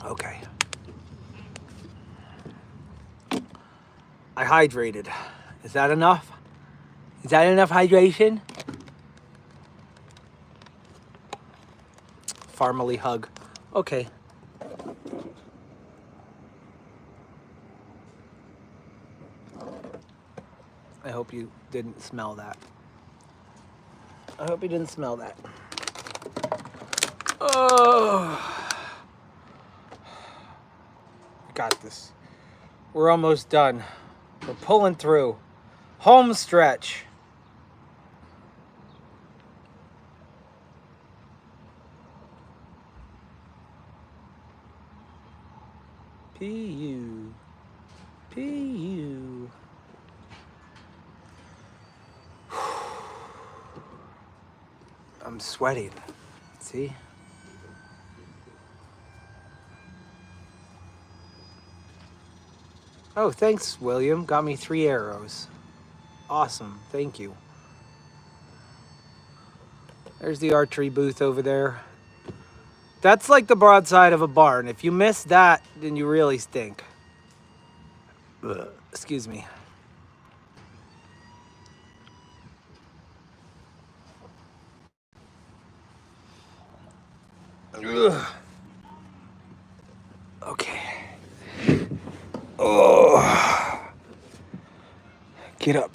S1: Okay. I hydrated. Is that enough? Is that enough hydration? Farmily hug. Okay. I hope you didn't smell that. I hope you didn't smell that. Oh. Got this. We're almost done. We're pulling through. Home stretch. P-U. P-U. I'm sweating. See? Oh, thanks, William. Got me 3 arrows. Awesome. Thank you. There's the archery booth over there. That's like the broadside of a barn. If you miss that, then you really stink. Ugh. Excuse me. Ugh. Okay. Oh. Get up.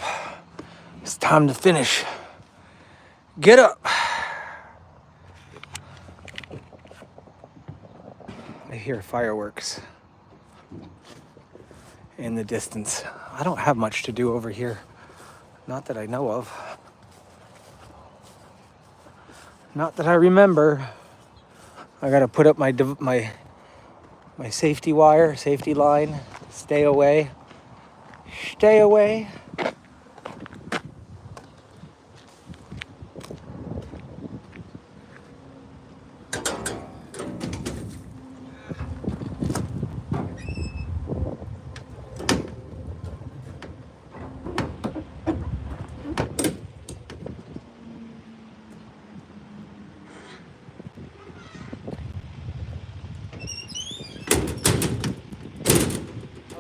S1: It's time to finish. Get up. I hear fireworks in the distance. I don't have much to do over here. Not that I know of. Not that I remember. I gotta put up my safety wire, safety line. Stay away. Stay away.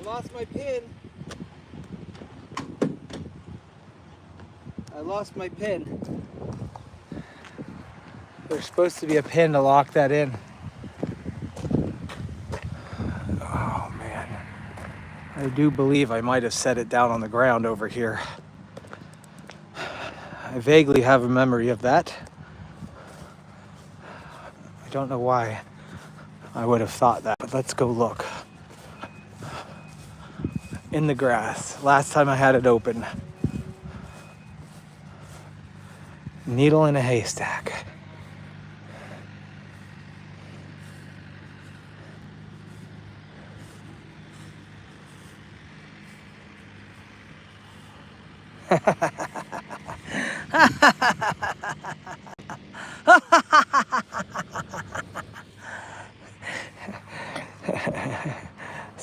S1: Lost my pin. I lost my pin. There's supposed to be a pin to lock that in. Oh man. I do believe I might have set it down on the ground over here. I vaguely have a memory of that. I don't know why I would have thought that, but let's go look. In the grass. Last time I had it open. Needle in a haystack.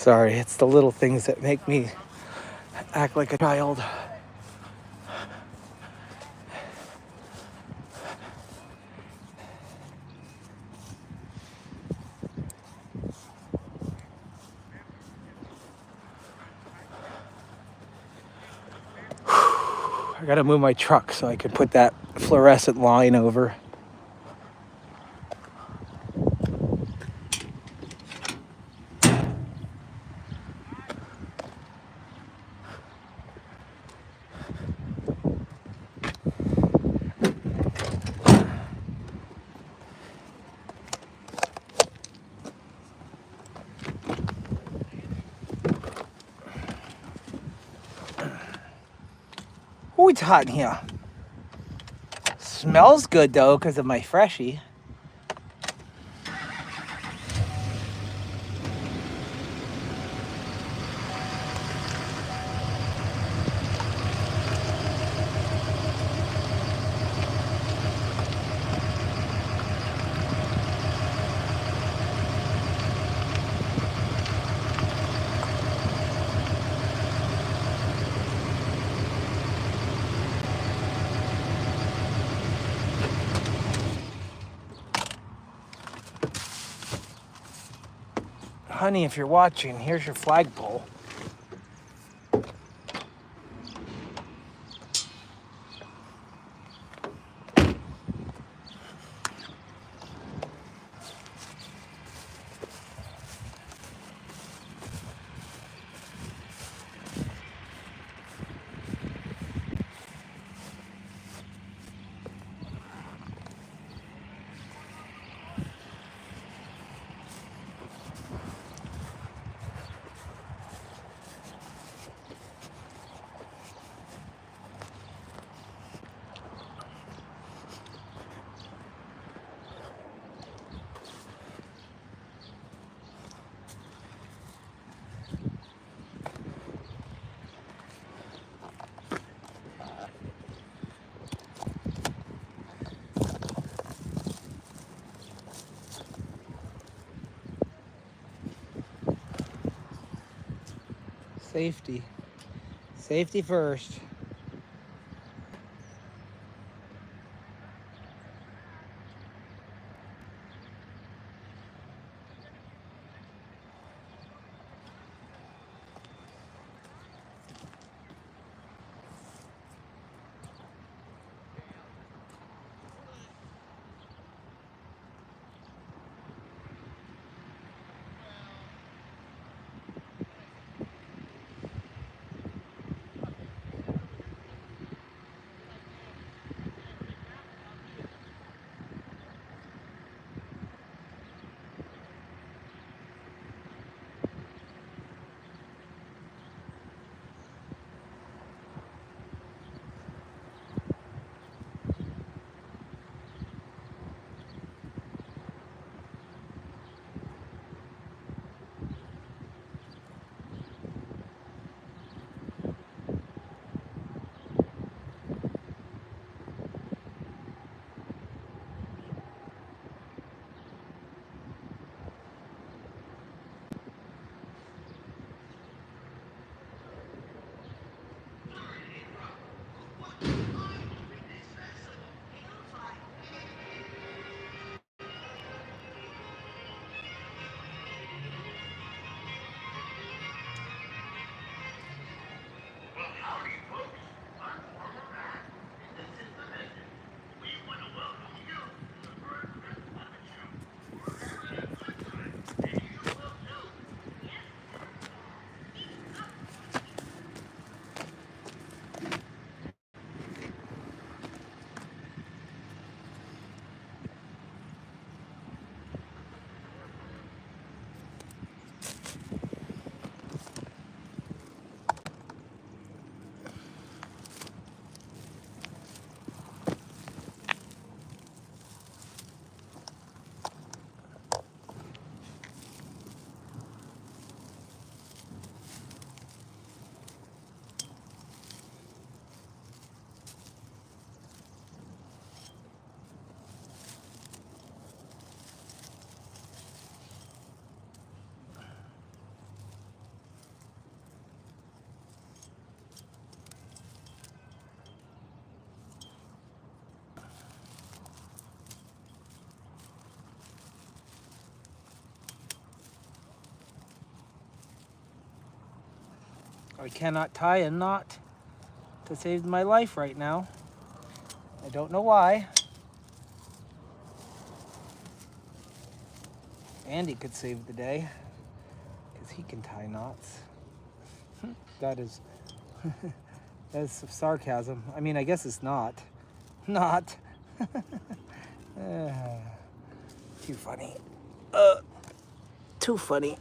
S1: Sorry, it's the little things that make me act like a child. I gotta move my truck so I can put that fluorescent line over. Oh, it's hot in here. Smells good though because of my freshie. Honey, if you're watching, here's your flagpole. Safety. Safety first. I cannot tie a knot to save my life right now. I don't know why. Andy could save the day because he can tie knots. That is that is some sarcasm. I mean, I guess it's not. Not. Too funny. Too funny.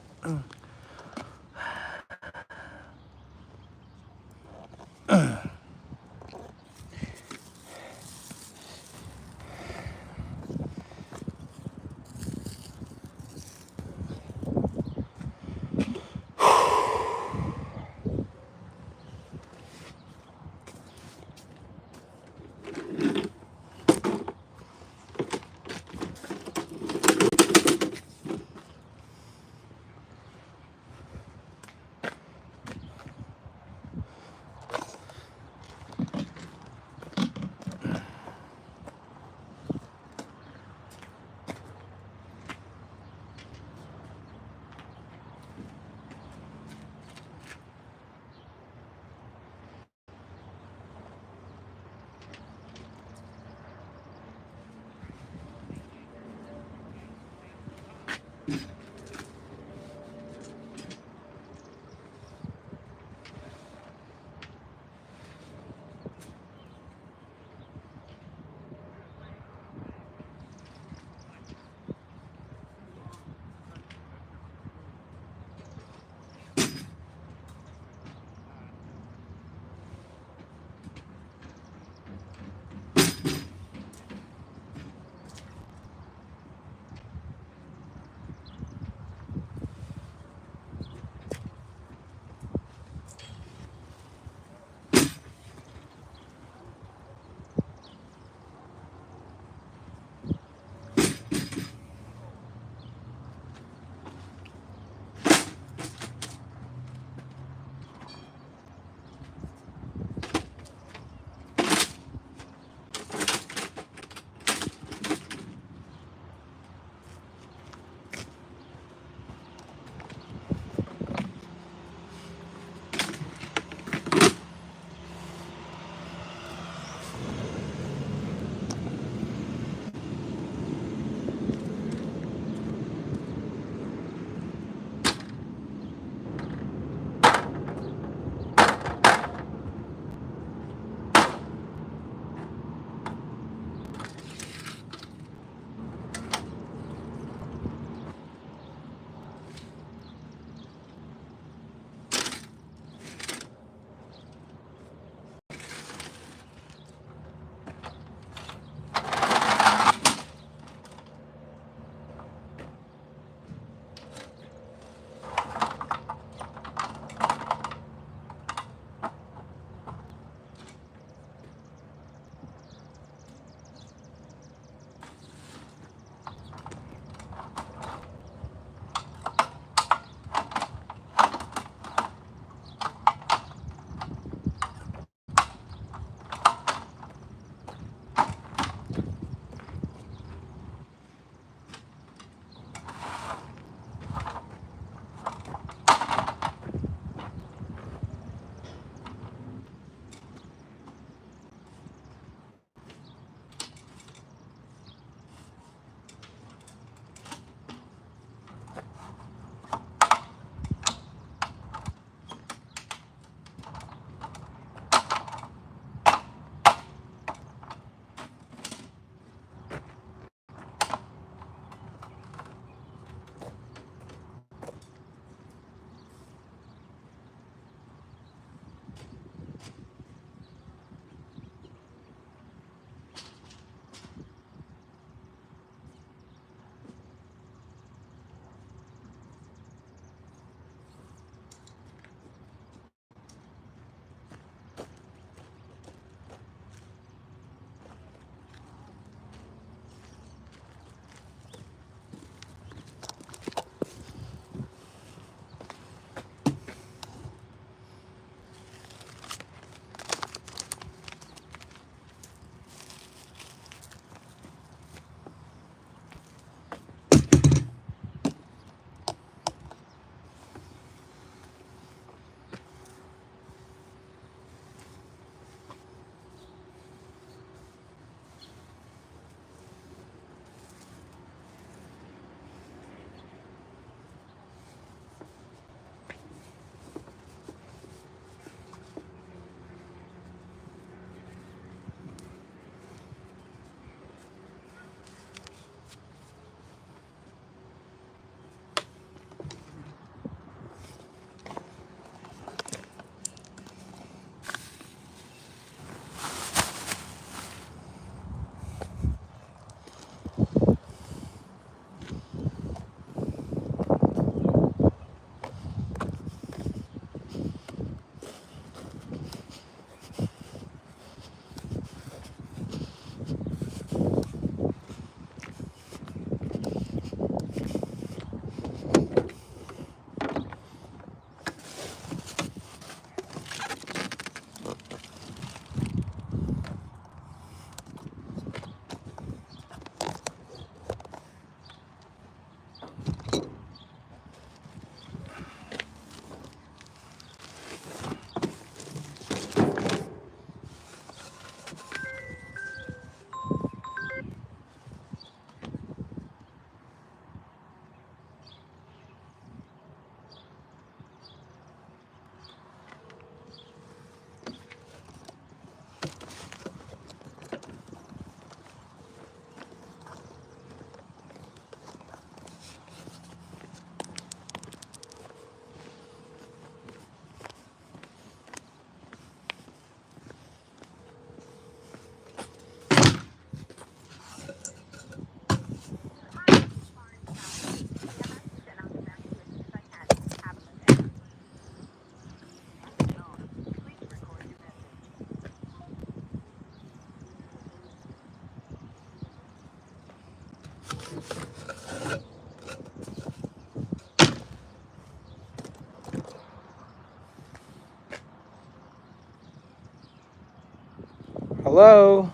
S1: Hello?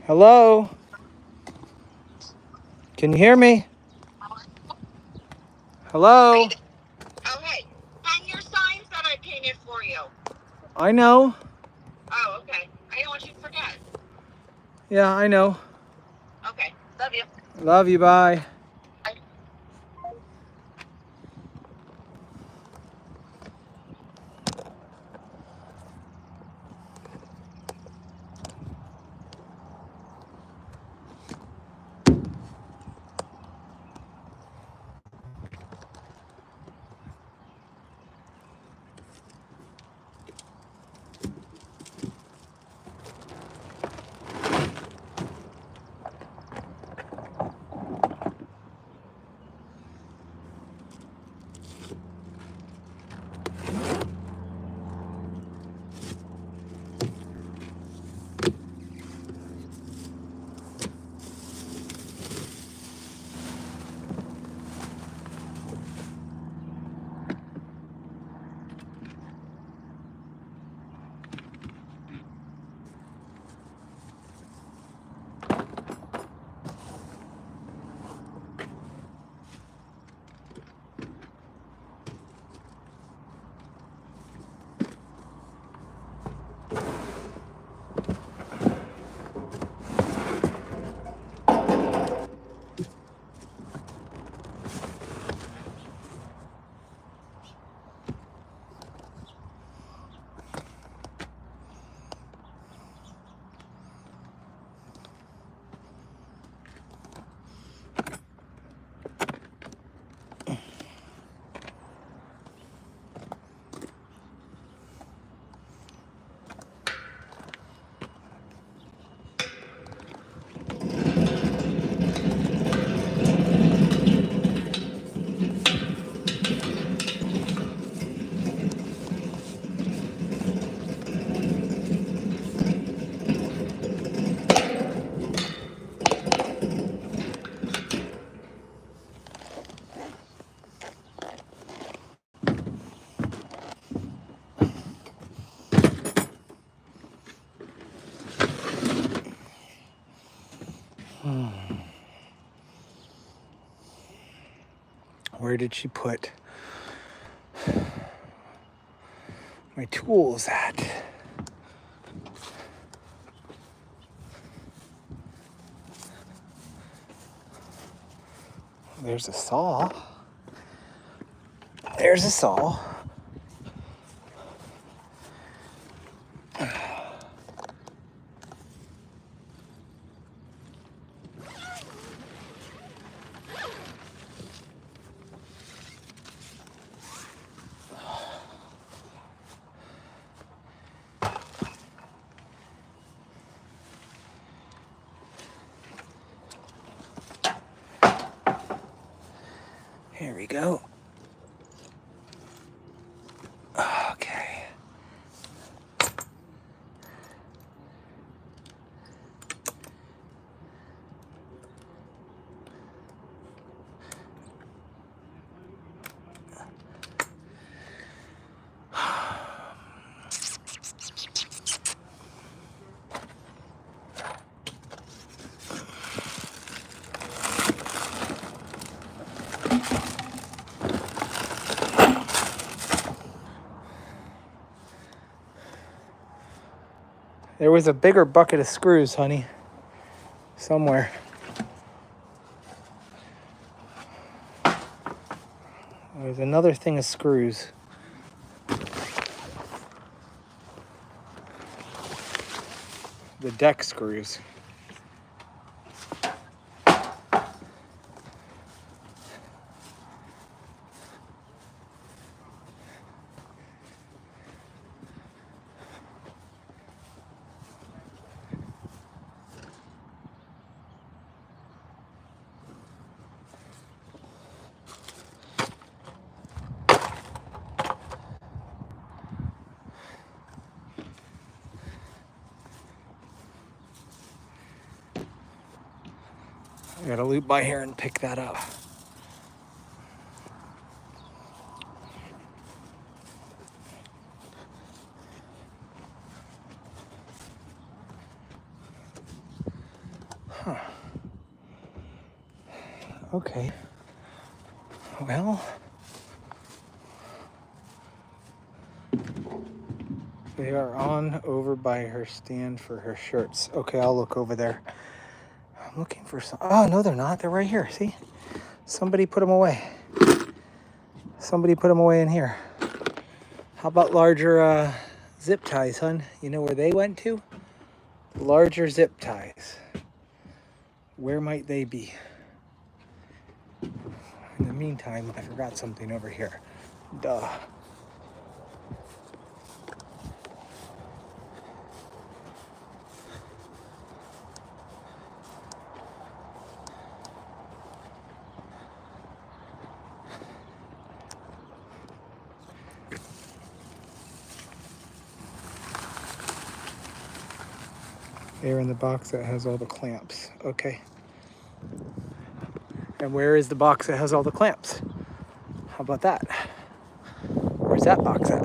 S1: Hello? Can you hear me? Hello?
S7: Okay. Hang your signs that I painted for you.
S1: I know.
S7: Oh, okay. I don't want you to forget.
S1: Yeah, I know.
S7: Okay. Love you.
S1: Love you, bye.
S7: Bye.
S1: Where did she put my tools at? There's a saw. There's a saw. Here we go. Okay. There was a bigger bucket of screws, honey. Somewhere. There's another thing of screws. The deck screws. I gotta loop by here and pick that up. Okay. Well, they are on over by her stand for her shirts. Okay, I'll look over there. I'm looking for some. Oh, no, they're not. They're right here. See? Somebody put them away. Somebody put them away in here. How about larger zip ties, hun? You know where they went to? Larger zip ties. Where might they be? In the meantime, I forgot something over here. Duh. They're in the box that has all the clamps. Okay. And where is the box that has all the clamps? How about that? Where's that box at?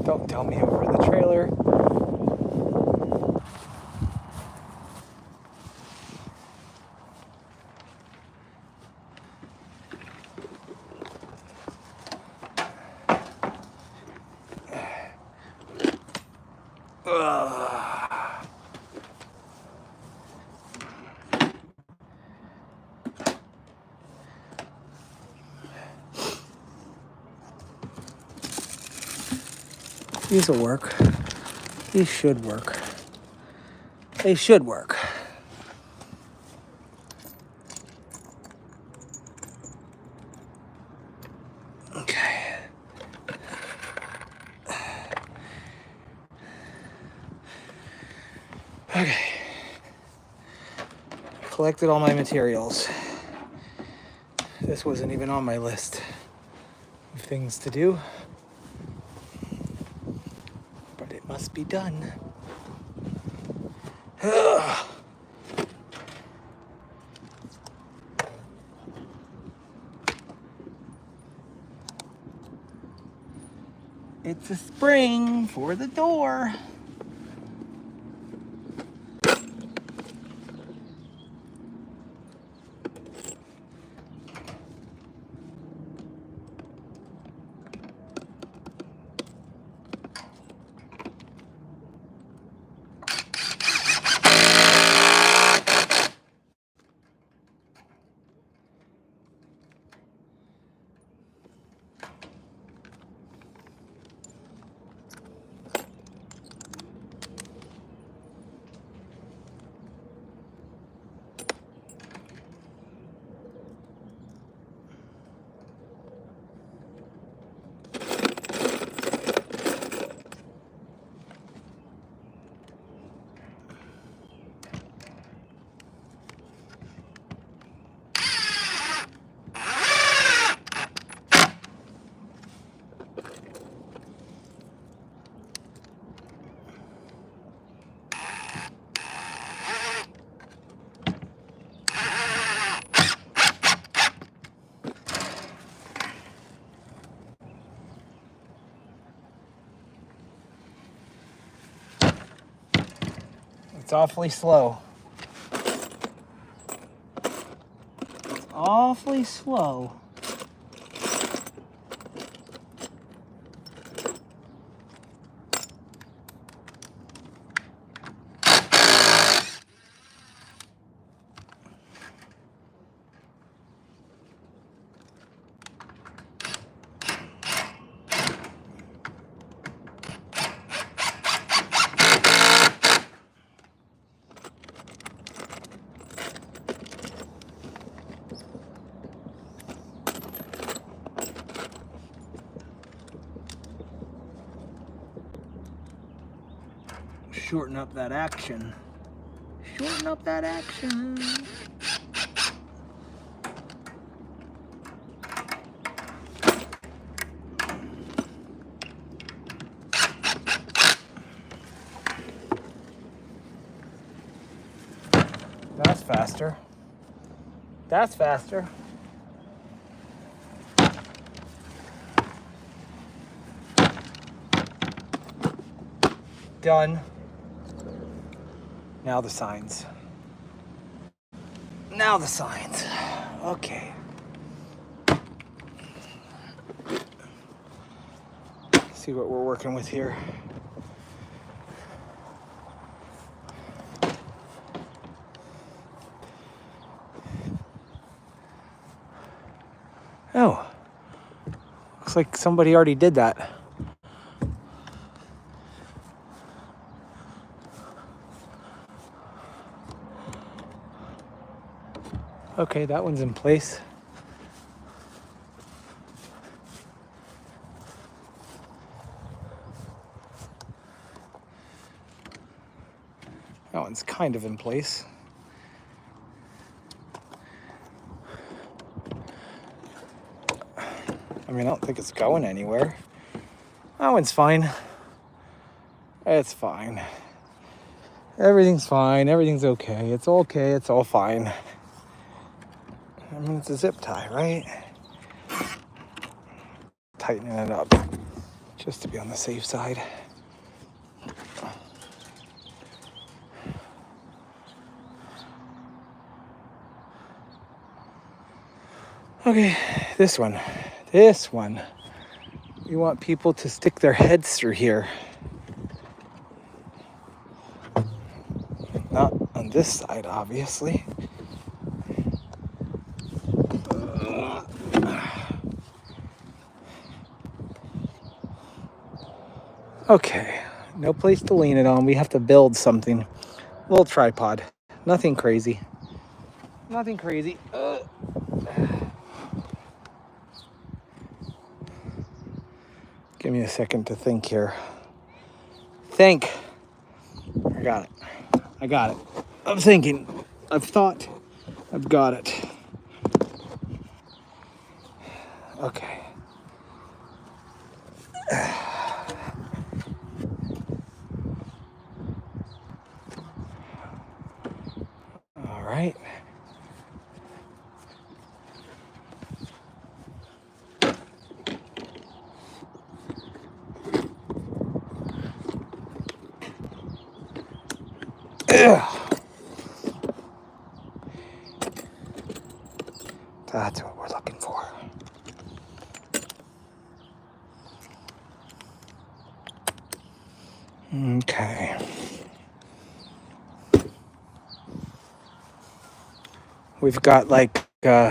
S1: Don't tell me over the trailer. Ugh. These will work. These should work. They should work. Okay. Okay. Collected all my materials. This wasn't even on my list of things to do, but it must be done. Ugh. It's a spring for the door. It's awfully slow. It's awfully slow. Shorten up that action. Shorten up that action. That's faster. That's faster. done. Now the signs. Now the signs. Okay. See what we're working with here. Oh, looks like somebody already did that. Okay, that one's in place. That one's kind of in place. I mean, I don't think it's going anywhere. That one's fine. It's fine. Everything's fine. Everything's okay. It's okay. It's all fine. I mean, it's a zip tie, right? Tightening it up just to be on the safe side. Okay, this one. We want people to stick their heads through here. Not on this side, obviously. Okay, no place to lean it on. We have to build something. A little tripod. Nothing crazy. Nothing crazy. Give me a second to think here. Think. I got it. I'm thinking. I've thought. I've got it. Okay. All right. That's what we're looking for. Okay. We've got like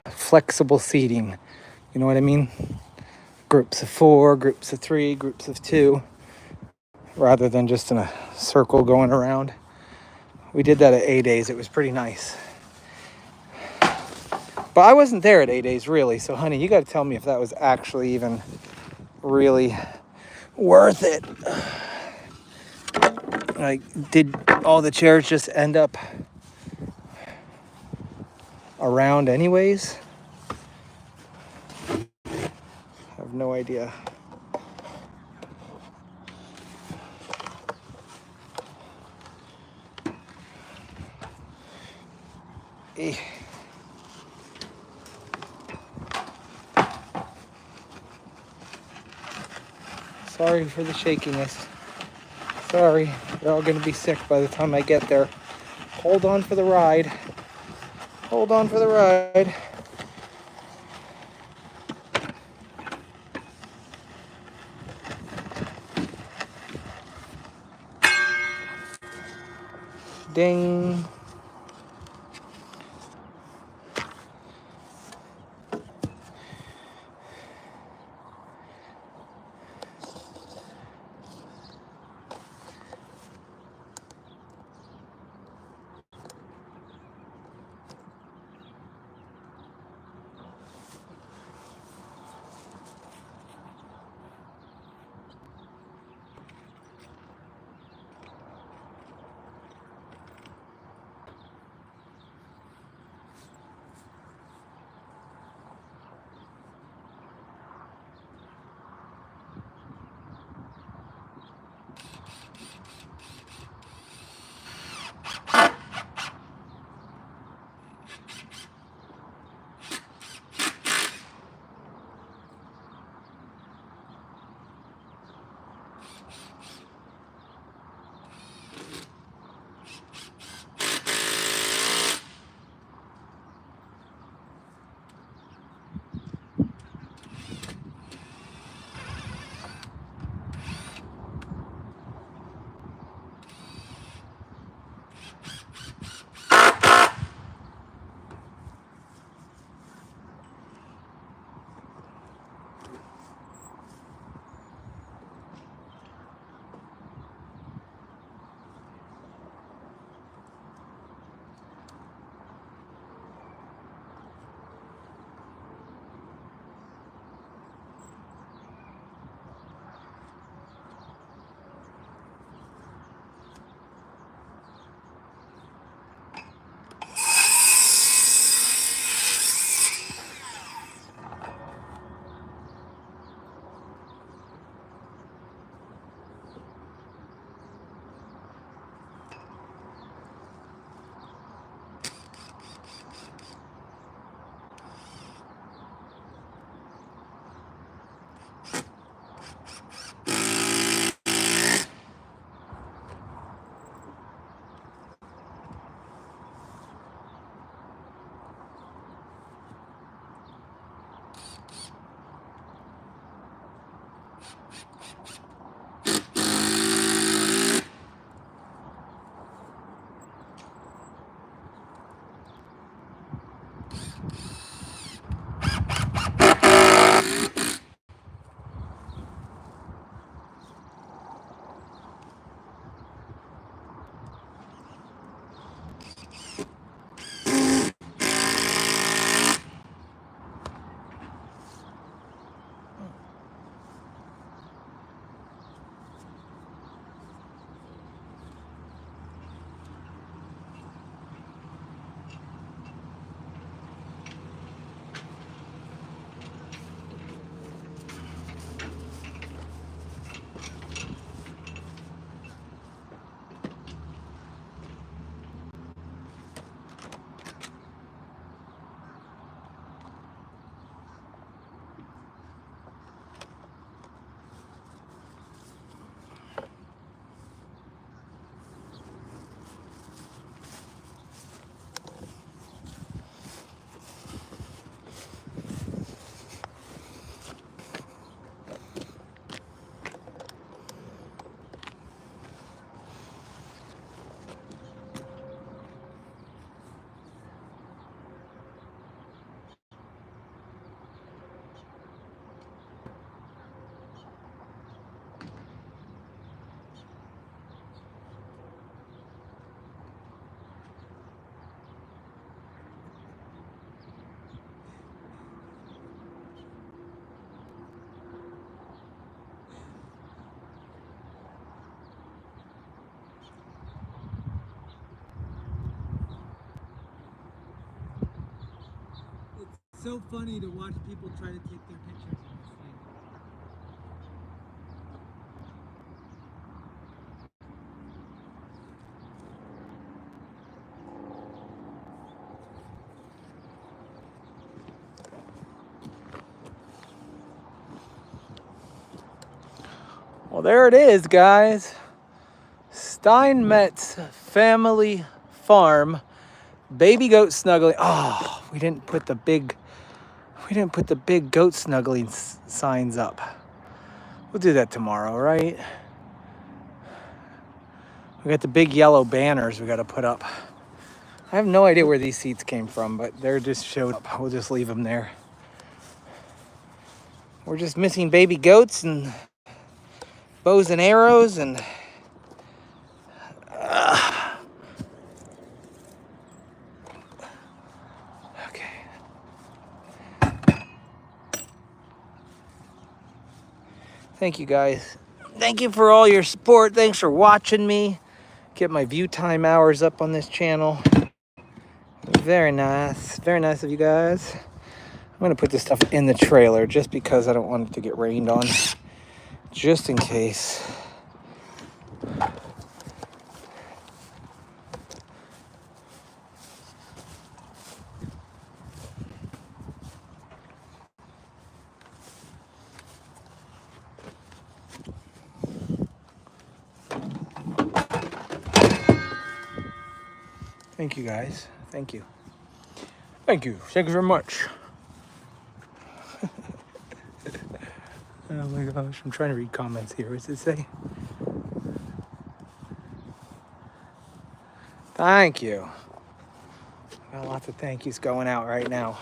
S1: flexible seating. You know what I mean? Groups of 4, groups of 3, groups of 2, rather than just in a circle going around. We did that at A-Days. It was pretty nice. But I wasn't there at A-Days, really. So, honey, you got to tell me if that was actually even really worth it. Like, did all the chairs just end up around anyways? I have no idea. Sorry for the shakiness. Sorry, you're all gonna be sick by the time I get there. Hold on for the ride. Hold on for the ride. Ding.
S4: so funny to watch people try to take their pictures on this thing.
S1: Well, there it is, guys. Steinmetz Family Farm. Baby goat snuggling. Oh, we didn't put the big goat snuggling signs up. We'll do that tomorrow, right? We got the big yellow banners we got to put up. I have no idea where these seats came from, but they're just showed up. We'll just leave them there. We're just missing baby goats and bows and arrows and okay. Thank you guys. Thank you for all your support. Thanks for watching me. Get my view time hours up on this channel. Very nice. Very nice of you guys. I'm going to put this stuff in the trailer just because I don't want it to get rained on. Just in case. Thank you guys. Thank you. Thank you. Thank you very much. Oh my gosh, I'm trying to read comments here. What does it say? Thank you. Got lots of thank yous going out right now.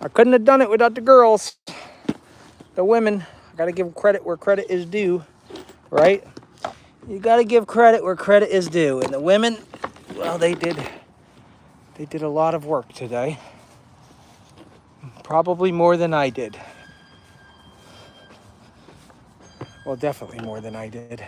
S1: I couldn't have done it without the girls. The women. I gotta give credit where credit is due, right? You gotta give credit where credit is due. And the women, well, they did a lot of work today. Probably more than I did. Well, definitely more than I did.